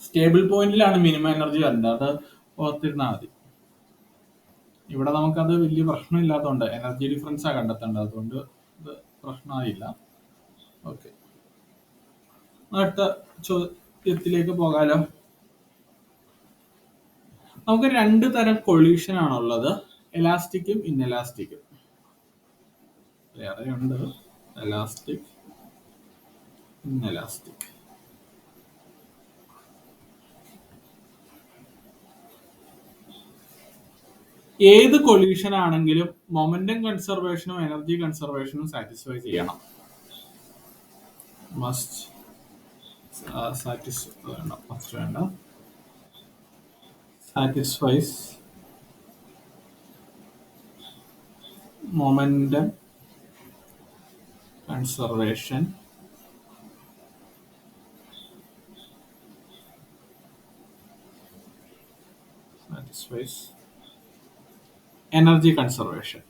സ്റ്റേബിൾ പോയിന്റിലാണ് മിനിമം എനർജി വരേണ്ടത്. അത് ഓർത്തിരുന്നാൽ മതി. ഇവിടെ നമുക്കത് വലിയ പ്രശ്നമില്ലാത്തതുകൊണ്ട് എനർജി ഡിഫറൻസാ കണ്ടെത്തേണ്ടത്. അതുകൊണ്ട് ഇത് പ്രശ്നമായില്ല. ഓക്കെ, അടുത്ത ചോദ്യത്തിലേക്ക് പോകാലോ. നമുക്ക് 2 തരം കൊളീഷൻ ആണുള്ളത്, എലാസ്റ്റിക്കും ഇൻഎലാസ്റ്റിക്കും. വേറെയുണ്ട്, എലാസ്റ്റിക്, ഇൻഎലാസ്റ്റിക്. ഏത് കൊളീഷൻ ആണെങ്കിലും മൊമെന്റം കൺസർവേഷനും എനർജി കൺസർവേഷനും സാറ്റിസ്ഫൈ ചെയ്യണം. Must satisfies momentum conservation satisfies energy conservation.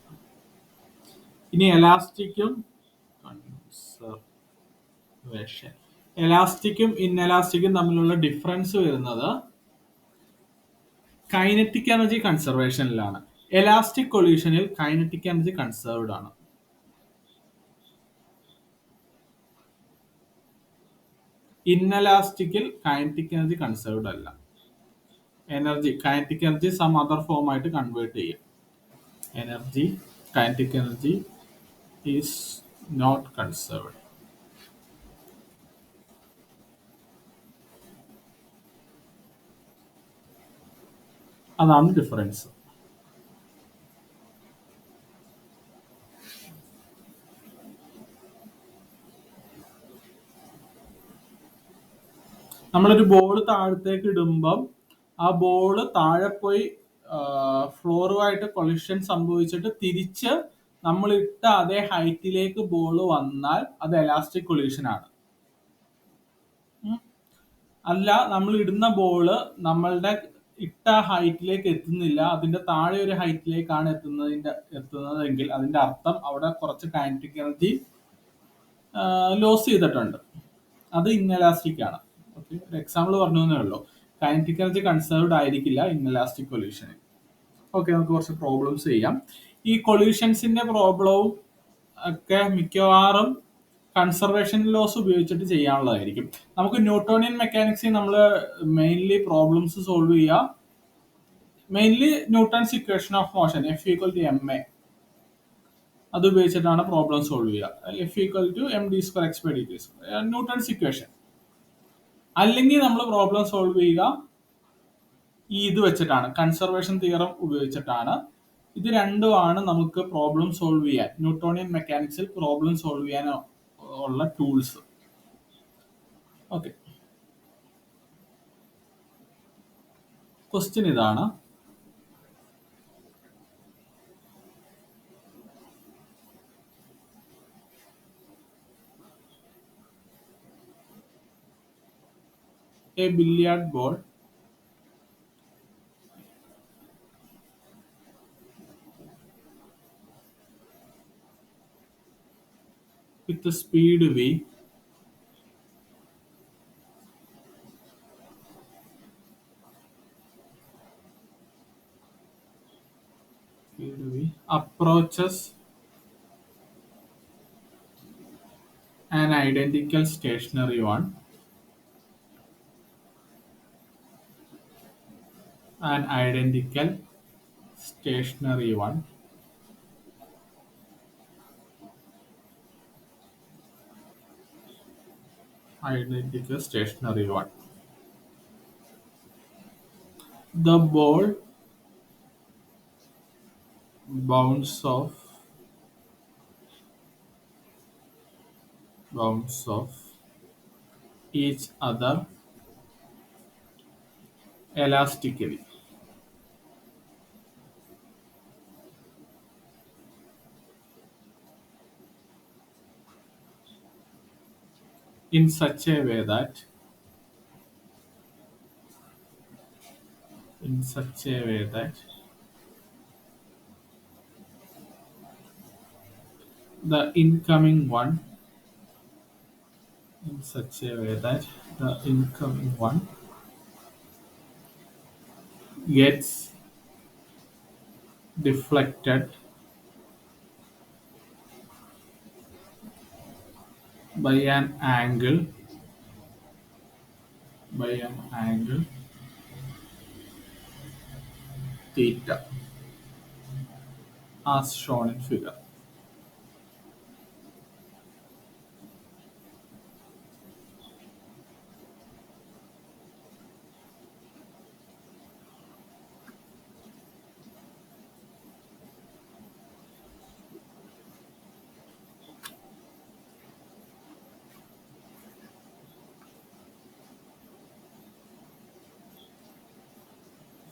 ഇനി എലാസ്റ്റിക്കും കൺസർവേഷൻ, എലാസ്റ്റിക്കും ഇൻഎലാസ്റ്റിക്കും തമ്മിലുള്ള ഡിഫറൻസ് വരുന്നത് കൈനറ്റിക് എനർജി കൺസർവേഷനിലാണ്. എലാസ്റ്റിക് കൊളീഷനിൽ കൈനറ്റിക് എനർജി കൺസേർവ്ഡ് ആണ്. ഇൻഎലാസ്റ്റിക്കിൽ കൈനറ്റിക് എനർജി കൺസേർവ്ഡ് അല്ല. Kinetic energy some other form ആയിട്ട് കൺവേർട്ട് ചെയ്യും. Kinetic energy is not conserved. അതാണ് ഡിഫറൻസ്. നമ്മളൊരു ബോൾ താഴത്തേക്ക് ഇടുമ്പം ആ ബോൾ താഴെ പോയി ഫ്ലോറുമായിട്ട് കൊളിഷൻ സംഭവിച്ചിട്ട് തിരിച്ച് നമ്മൾ ഇട്ട അതേ ഹൈറ്റിലേക്ക് ബോൾ വന്നാൽ അത് എലാസ്റ്റിക് കൊളീഷൻ ആണ്. അല്ല, നമ്മൾ ഇടുന്ന ബോള് നമ്മളുടെ ഇട്ട ഹൈറ്റിലേക്ക് എത്തുന്നില്ല, അതിന്റെ താഴെ ഒരു ഹൈറ്റിലേക്കാണ് എത്തുന്നതെങ്കിൽ അതിന്റെ അർത്ഥം അവിടെ കുറച്ച് കൈനറ്റിക് എനർജി ലോസ് ചെയ്തിട്ടുണ്ട്. അത് ഇൻഎലാസ്റ്റിക് ആണ്. ഓക്കെ, ഒരു എക്സാമ്പിൾ പറഞ്ഞു തന്നേ ഉള്ളൂ. കൈനറ്റിക് എനർജി കൺസേർവ്ഡ് ആയിരിക്കില്ല ഇൻഎലാസ്റ്റിക് കൊല്യൂഷന്. ഓക്കെ, നമുക്ക് കുറച്ച് പ്രോബ്ലംസ് ചെയ്യാം. ഈ കൊല്യൂഷൻസിന്റെ പ്രോബ്ലവും ഒക്കെ മിക്കവാറും കൺസർവേഷൻ ലോസ് ഉപയോഗിച്ചിട്ട് ചെയ്യാനുള്ളതായിരിക്കും. നമുക്ക് ന്യൂട്ടോണിയൻ മെക്കാനിക്സിൽ നമ്മൾ മെയിൻലി പ്രോബ്ലംസ് സോൾവ് ചെയ്യുക mainly Newton's equation of motion F=ma അത് ഉപയോഗിച്ചിട്ടാണ് പ്രോബ്ലം സോൾവ് ചെയ്യുക. F=md²x/dt Newton's equation. അല്ലെങ്കിൽ നമ്മൾ പ്രോബ്ലം സോൾവ് ചെയ്യുക ഇത് വെച്ചിട്ടാണ്, കൺസർവേഷൻ തിയറം ഉപയോഗിച്ചിട്ടാണ്. ഇത് രണ്ടുമാണ് നമുക്ക് പ്രോബ്ലം സോൾവ് ചെയ്യാൻ, ന്യൂട്ടോണിയൻ മെക്കാനിക്സിൽ പ്രോബ്ലം സോൾവ് ചെയ്യാൻ ഉള്ള ടൂൾസ്. ഓക്കെ, ക്വസ്റ്റ്യൻ ഇതാണ്. A billiard ball with the speed v approaches an identical stationary one, an identical stationary one, identical stationary one. The ball bounce off each other elastically in such a way that the incoming one in such a way that the incoming one gets deflected by an angle theta as shown in figure.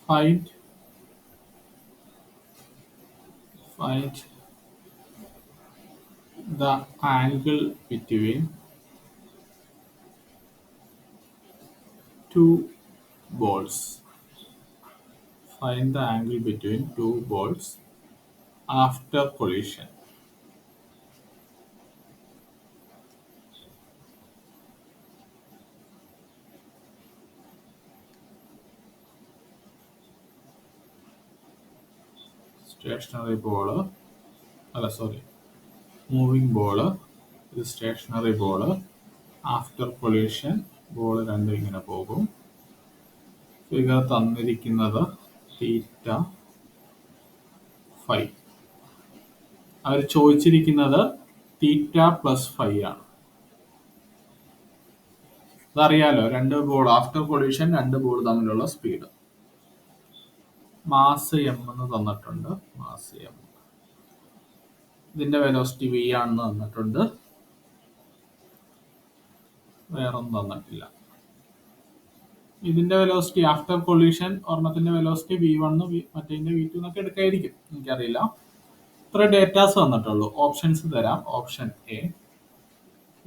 Find the angle between two balls. Find the angle between two balls after collision. Stationary ball, moving ball, ഇത് stationary ball. After collision ball രണ്ടും ഇങ്ങനെ പോകും. Figure തന്നിരിക്കുന്നത് theta phi. അവർ ചോദിച്ചിരിക്കുന്നത് theta plus phi ആണ്. അതറിയാലോ, രണ്ട് ball after collision, രണ്ട് ബോൾ തമ്മിലുള്ള സ്പീഡ്. മാസ് എം എന്ന് തന്നിട്ടുണ്ട്. Mass m. ഇതിന്റെ വെലോസിറ്റി വി ആണെന്ന് തന്നിട്ടുണ്ട്. വേറൊന്നും തന്നിട്ടില്ല. ഇതിന്റെ വെലോസിറ്റി ആഫ്റ്റർ കൊളീഷൻ ഒരെണ്ണത്തിന്റെ വെലോസിറ്റി v1 മറ്റേതിന്റെ v2 എന്നൊക്കെ എടുക്കായിരിക്കും, എനിക്കറിയില്ല. ഇത്ര ഡേറ്റാസ് തന്നിട്ടുള്ളൂ. ഓപ്ഷൻസ് തരാം. Option A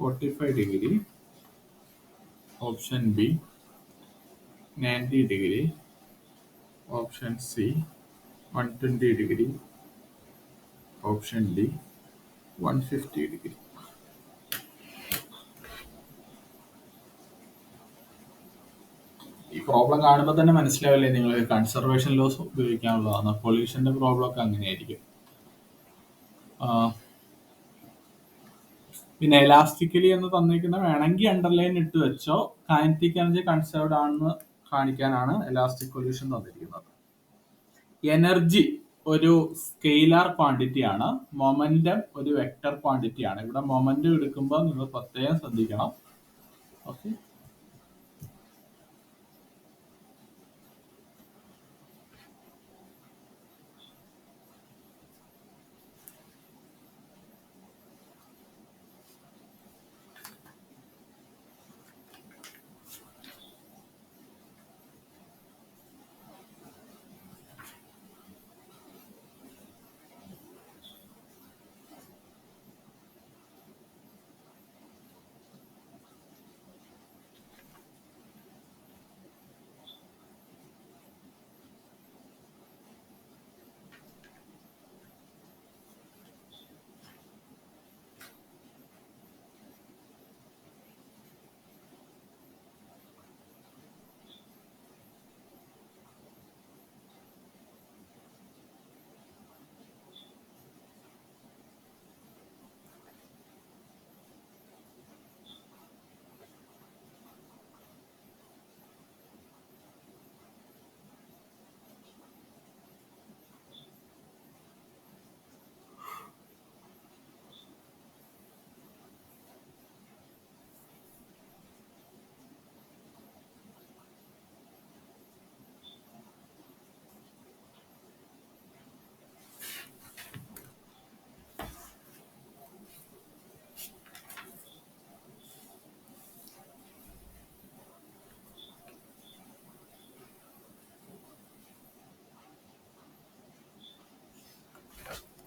45 degree, option B 90 degree, option C 120 degree, option D 150 degree. ഈ പ്രോബ്ലം കാണുമ്പോൾ തന്നെ മനസ്സിലാവില്ലേ നിങ്ങൾ കൺസർവേഷൻ ലോസ് ഉപയോഗിക്കാനുള്ളതാണ്. പൊല്യൂഷന്റെ പ്രോബ്ലം ഒക്കെ അങ്ങനെയായിരിക്കും. പിന്നെ എലാസ്റ്റിക്കലി എന്ന് തന്നിരിക്കുന്ന വേണമെങ്കിൽ അണ്ടർലൈൻ ഇട്ട് വെച്ചോ. കൈനറ്റിക് എനർജി കൺസേർവ്ഡ് ആണെന്ന് കാണിക്കാനാണ് എലാസ്റ്റിക് പൊല്യൂഷൻ തന്നിരിക്കുന്നത്. എനർജി ഒരു സ്കെയിലാർ ക്വാണ്ടിറ്റി ആണ്. മൊമെന്റം ഒരു വെക്ടർ ക്വാണ്ടിറ്റി ആണ്. ഇവിടെ മൊമെന്റം എടുക്കുമ്പോൾ നിങ്ങൾ പ്രത്യേകം ശ്രദ്ധിക്കണം. Okay,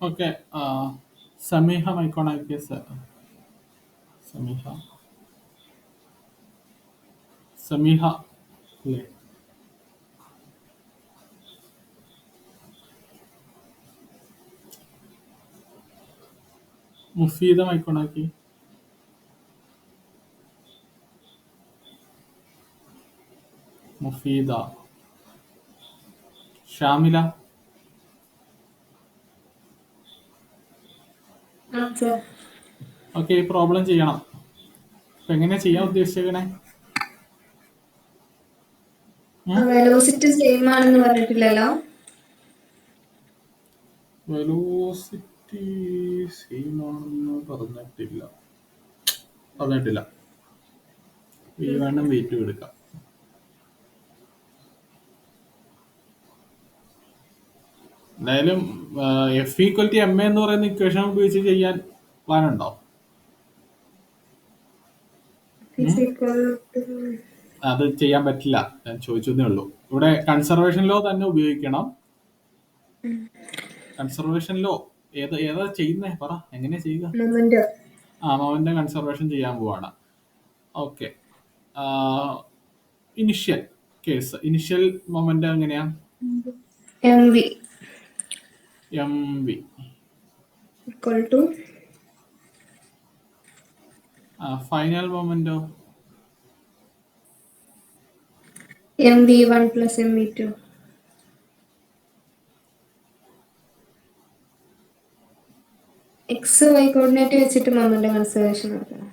okay. സമീഹ മൈക്കോണാക്കിയ സമീഹ സമീഹ അല്ലേ? മുഫീദ മൈക്കോണാക്കി. മുഫീദ. ഷാമില. ഓക്കെ, ഈ പ്രോബ്ലം ചെയ്യണം. അപ്പൊ എങ്ങനെയാ ചെയ്യാൻ ഉദ്ദേശിച്ചേക്കണേ? വെലോസിറ്റി സെയിം ആണെന്ന് പറഞ്ഞിട്ടില്ലല്ലോ. വെലോസിറ്റി സെയിം ആണെന്ന് പറഞ്ഞിട്ടില്ല. V1 V2 എടുക്കാം. എന്തായാലും F = ma എന്ന് പറയുന്ന ഇക്വേഷൻ ഉപയോഗിച്ച് ചെയ്യാൻ പ്ലാൻ ഉണ്ടോ? അത് ചെയ്യാൻ പറ്റില്ല, ഞാൻ ചോദിച്ചതേ ഉള്ളൂ. ഇവിടെ കൺസർവേഷൻ ലോ തന്നെ ഉപയോഗിക്കണം. കൺസർവേഷൻ ലോ ഏതാ ചെയ്യുന്നേ? പറ, എങ്ങനെയാ ചെയ്യുക? മൊമെന്റ് കൺസർവേഷൻ ചെയ്യാൻ പോവാണ്. Okay. Initial case, initial moment എങ്ങനെയാ? mv mv equal to final മൊമെന്റോ? mv1 plus mv2. x y coordinate വെച്ചിട്ട് മൊമെന്റ് കൺസർവേഷൻ നടത്തണം.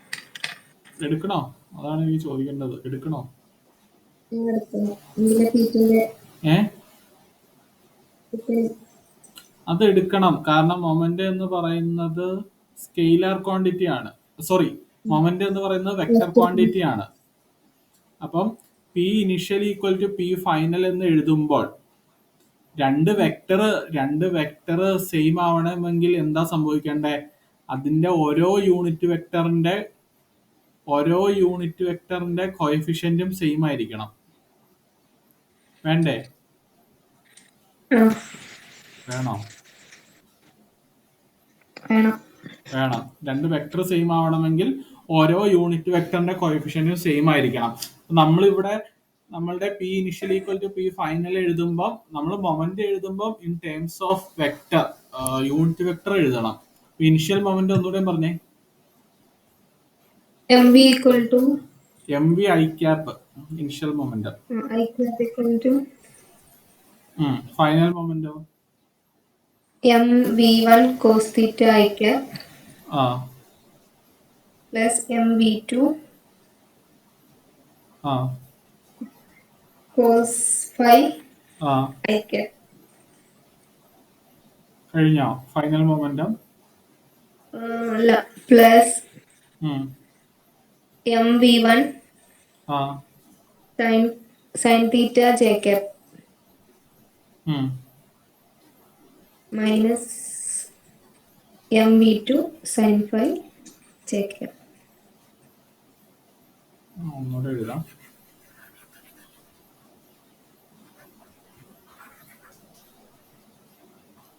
എടുക്കണോ? അതാണ് എനിക്ക് ചോദിക്കേണ്ടത്. എടുക്കണോ? അത് എടുക്കണം. കാരണം മൊമെന്റ് എന്ന് പറയുന്നത് സ്കെയിലാർ ക്വാണ്ടിറ്റി ആണ്. സോറി, മൊമെന്റ് എന്ന് പറയുന്നത് വെക്ടർ ക്വാണ്ടിറ്റി ആണ്. അപ്പം P initial equal to P final എന്ന് എഴുതുമ്പോൾ രണ്ട് വെക്ടർ സെയിം ആവണമെങ്കിൽ എന്താ സംഭവിക്കണ്ടേ? അതിന്റെ ഓരോ യൂണിറ്റ് വെക്ടറിന്റെ കോഎഫിഷ്യന്റും സെയിം ആയിരിക്കണം. വേണ്ടേ? വേണം. രണ്ട് വെക്ടർ സെയിം ആവണമെങ്കിൽ ഓരോ യൂണിറ്റ് വെക്ടറിന്റെ കോഎഫിഷ്യന്റും സെയിം ആയിരിക്കണം. നമ്മളിവിടെ നമ്മളുടെ P initial equal to P final എഴുതുമ്പോൾ നമ്മൾ മൊമെന്റ് എഴുതുമ്പോൾ in terms of vector, unit vector എഴുതണം. ഇനിഷ്യൽ മൊമെന്റ് ഒന്നുകൂടെ പറഞ്ഞേ. mv equal to mv I cap initial moment. I cap equal to final മൊമെന്റോ? mv1 cos theta I cap plus mv2 cos phi I cap. കഴിഞ്ഞോ final momentum? അല്ല, plus mv1 sin theta j cap minus mv2 sin phi j cap. ഒന്നുകൂടെ എഴുതാം.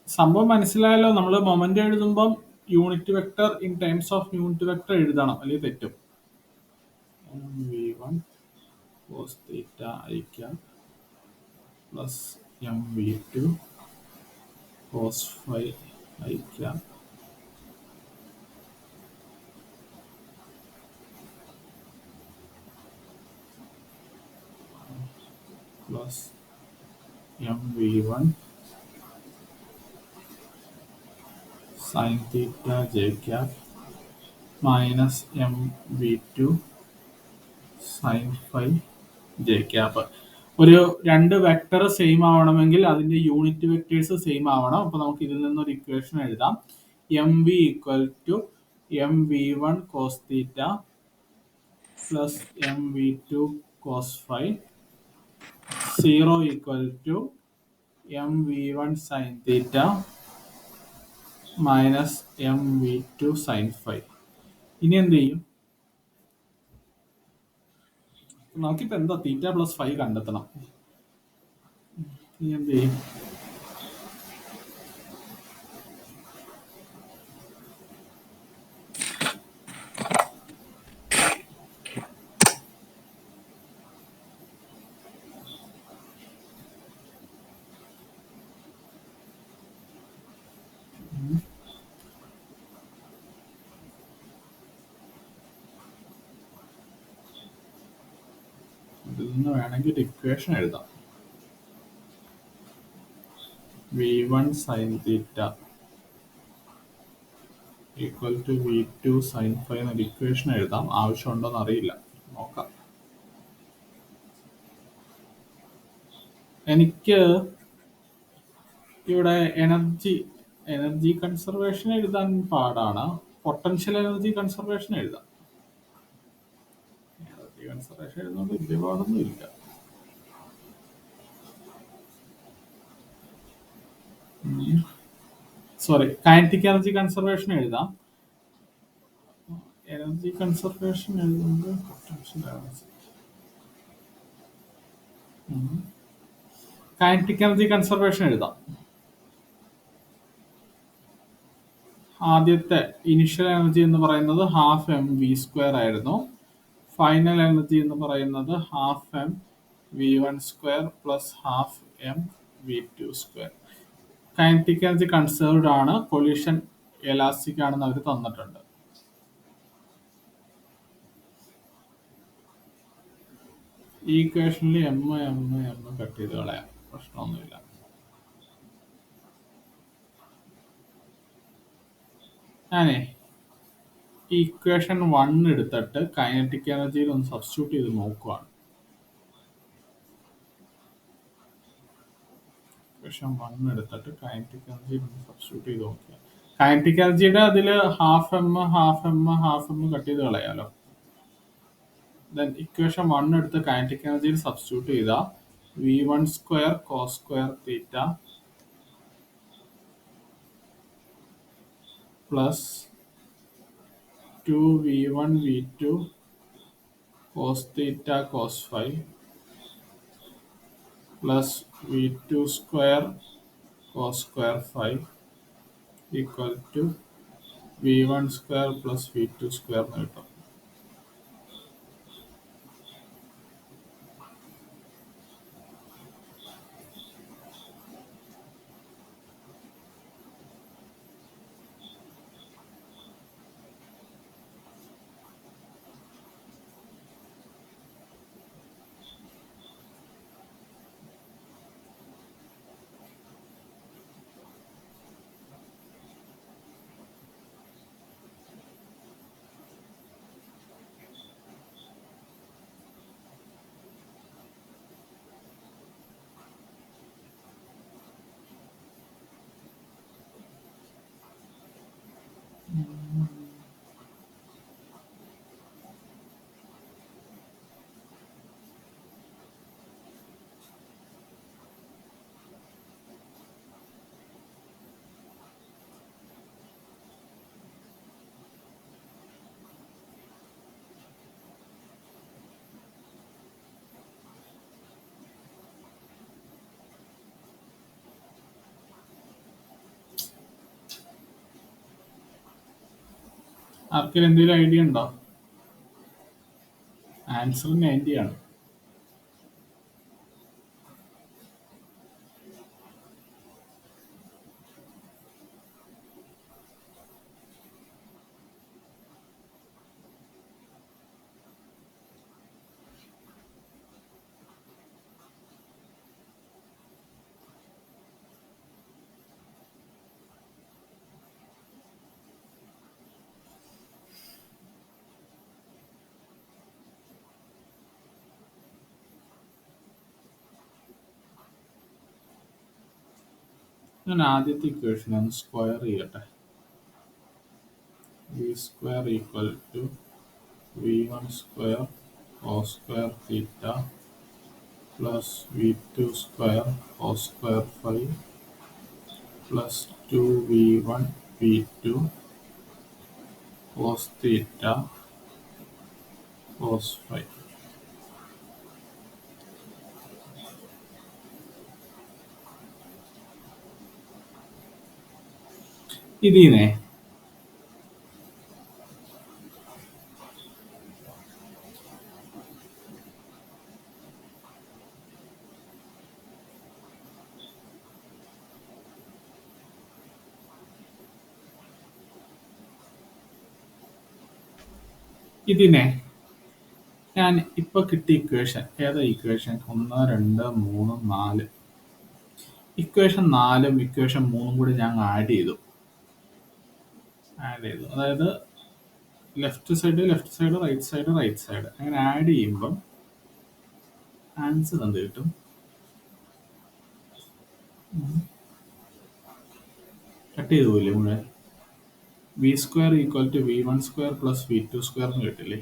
സംഭവം മനസ്സിലായല്ലോ. നമ്മൾ moment എഴുതുമ്പം unit vector in terms of unit vector എഴുതണം, അല്ലെങ്കിൽ തെറ്റും. mv1 cos theta I cap plus mv2 cos phi I cap plus mv1 sin theta j cap minus mv2 sin phi j cap. രണ്ട് vector same ആവണമെങ്കിൽ അതിന്റെ unit vectors same ആവണം. അപ്പൊ നമുക്ക് ഇതിൽ നിന്നൊരു ഇക്വേഷൻ എഴുതാം. mv equal to mv1 cos theta plus mv2 cos phi, 0 equal to mv1 sin theta minus mv2 sin phi. ഇനി എന്ത് ചെയ്യും? നമുക്കിപ്പോ എന്താ തീറ്റ പ്ലസ് ഫൈവ് കണ്ടെത്തണം. ഇനി എന്ത് ചെയ്യും? ഇതിൽ നിന്ന് വേണമെങ്കിൽ ഒരു ഇക്വേഷൻ എഴുതാം. v1 sin theta equal to v2 sin phi എന്നൊരു ഇക്വേഷൻ എഴുതാം. ആവശ്യമുണ്ടോന്ന് അറിയില്ല, നോക്കാം. എനിക്ക് ഇവിടെ എനർജി കൺസർവേഷൻ എഴുതാൻ പാടാണ്. പൊട്ടൻഷ്യൽ എനർജി കൺസർവേഷൻ എഴുതാം. എനർജി കൺസർവേഷൻ എഴുതുന്നത് വലിയ പാടൊന്നും ഇല്ല. സോറി, കൈനറ്റിക് എനർജി കൺസർവേഷൻ എഴുതാം. എനർജി കൺസർവേഷൻ എഴുതുന്നത് potential energy, kinetic energy conservation എഴുതാം. ആദ്യത്തെ ഇനിഷ്യൽ എനർജി എന്ന് പറയുന്നത് ഹാഫ് എം വി സ്ക്വയർ ആയിരുന്നു. ഫൈനൽ എനർജി എന്ന് പറയുന്നത് half M V one square plus half M V two square. Kinetic energy conserved ആണ്, കൊളിഷൻ എലാസ്റ്റിക് ആണെന്ന് അവർ തന്നിട്ടുണ്ട്. ഈ ഇക്വേഷനിൽ എം കട്ട് ചെയ്ത് കളയാം, പ്രശ്നമൊന്നുമില്ല. ഞാനേ ഈ ഇക്വേഷൻ 1 എടുത്തിട്ട് കൈനറ്റിക് എനർജിയിൽ ഒന്ന് സബ്സ്റ്റിറ്റ്യൂട്ട് ചെയ്ത് നോക്കുവാണ്. ഇക്വേഷൻ 1 എടുത്തിട്ട് കൈനറ്റിക് എനർജിയിൽ ഒന്ന് സബ്സ്റ്റിറ്റ്യൂട്ട് ചെയ്ത് നോക്കുക. കൈനറ്റിക് എനർജിയുടെ അതിൽ ഹാഫ് എം കട്ട് ചെയ്ത് കളയാലോ. ദെൻ ഇക്വേഷൻ 1 എടുത്ത് കൈനറ്റിക് എനർജിയിൽ സബ്സ്റ്റിറ്റ്യൂട്ട് ചെയ്താൽ v1 square cos square theta plus 2v1 v2 cos theta cos phi plus v2 square cos square phi equal to v1 square plus v2 square എന്ന് കിട്ടും. ആർക്കെങ്കിലും എന്തെങ്കിലും idea ഉണ്ടോ? Answer 90 ആണ്. ഞാൻ ആദ്യത്തെ ഇക്വേഷൻ ഒന്ന് സ്ക്വയർ ചെയ്യട്ടെ. V square equal to v1 square cos square theta plus v2 square cos square phi plus 2v1 v2 cos theta cos phi. ഇതിനെ ഞാൻ ഇപ്പൊ കിട്ടിയ ഇക്വേഷൻ ഏതാ ഇക്വേഷൻ 1 2 3 4 ഇക്വേഷൻ 4ഉം ഇക്വേഷൻ 3ഉം കൂടി ഞാൻ ആഡ് ചെയ്തു അതായത് ലെഫ്റ്റ് സൈഡ് റൈറ്റ് സൈഡ് അങ്ങനെ ആഡ് ചെയ്യുമ്പം ആൻസർ എന്ത് കിട്ടും? കട്ട് ചെയ്തു പോയില്ലേ മുഴുവൻ? v² = v1² + v2² എന്ന് കിട്ടില്ലേ?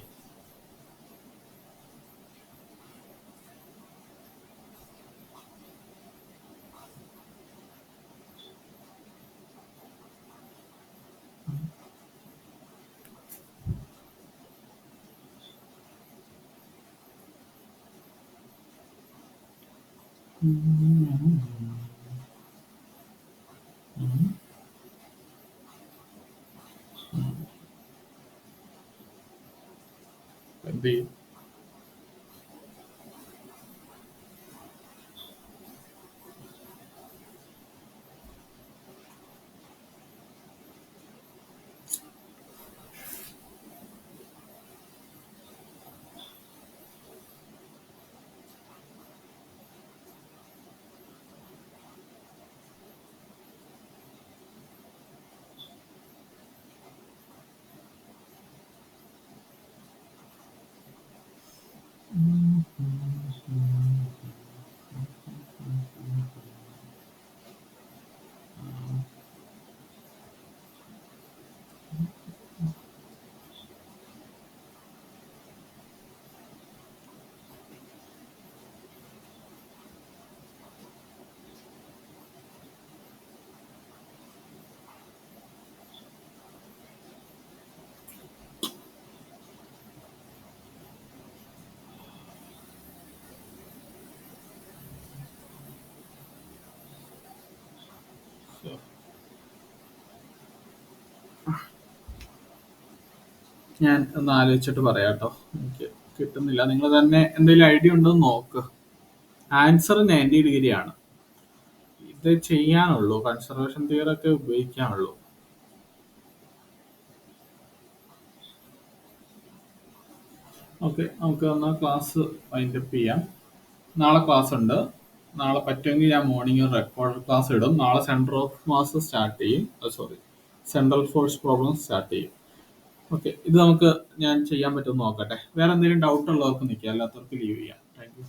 എന്ത് ചെയ്യും? ഞാൻ ഒന്ന് ആലോചിച്ചിട്ട് പറയാം കേട്ടോ. എനിക്ക് കിട്ടുന്നില്ല. നിങ്ങൾ തന്നെ എന്തെങ്കിലും ഐഡിയ ഉണ്ടോ എന്ന് നോക്ക്. ആൻസർ 90 ഡിഗ്രി ആണ്. ഇത് ചെയ്യാനുള്ളൂ, കൺസർവേഷൻ തിയറി ഒക്കെ ഉപയോഗിക്കാനുള്ളൂ. ഓക്കെ, നമുക്ക് എന്നാൽ ക്ലാസ് വൈൻഡപ്പ് ചെയ്യാം. നാളെ ക്ലാസ് ഉണ്ട്. നാളെ പറ്റുമെങ്കിൽ ഞാൻ മോർണിംഗ് റെക്കോർഡ് ക്ലാസ് ഇടും. നാളെ സെൻറ്റർ ഓഫ് മാസ് സ്റ്റാർട്ട് ചെയ്യും. സെൻട്രൽ ഫോഴ്സ് പ്രോബ്ലം സ്റ്റാർട്ട് ചെയ്യും. ഓക്കെ, ഇത് നമുക്ക് ഞാൻ ചെയ്യാൻ പറ്റുമെന്ന് നോക്കട്ടെ. വേറെ എന്തെങ്കിലും ഡൗട്ട് ഉള്ളവർക്ക് നിൽക്കുക, അല്ലാത്തവർക്ക് ലീവ് ചെയ്യാം. Thank you.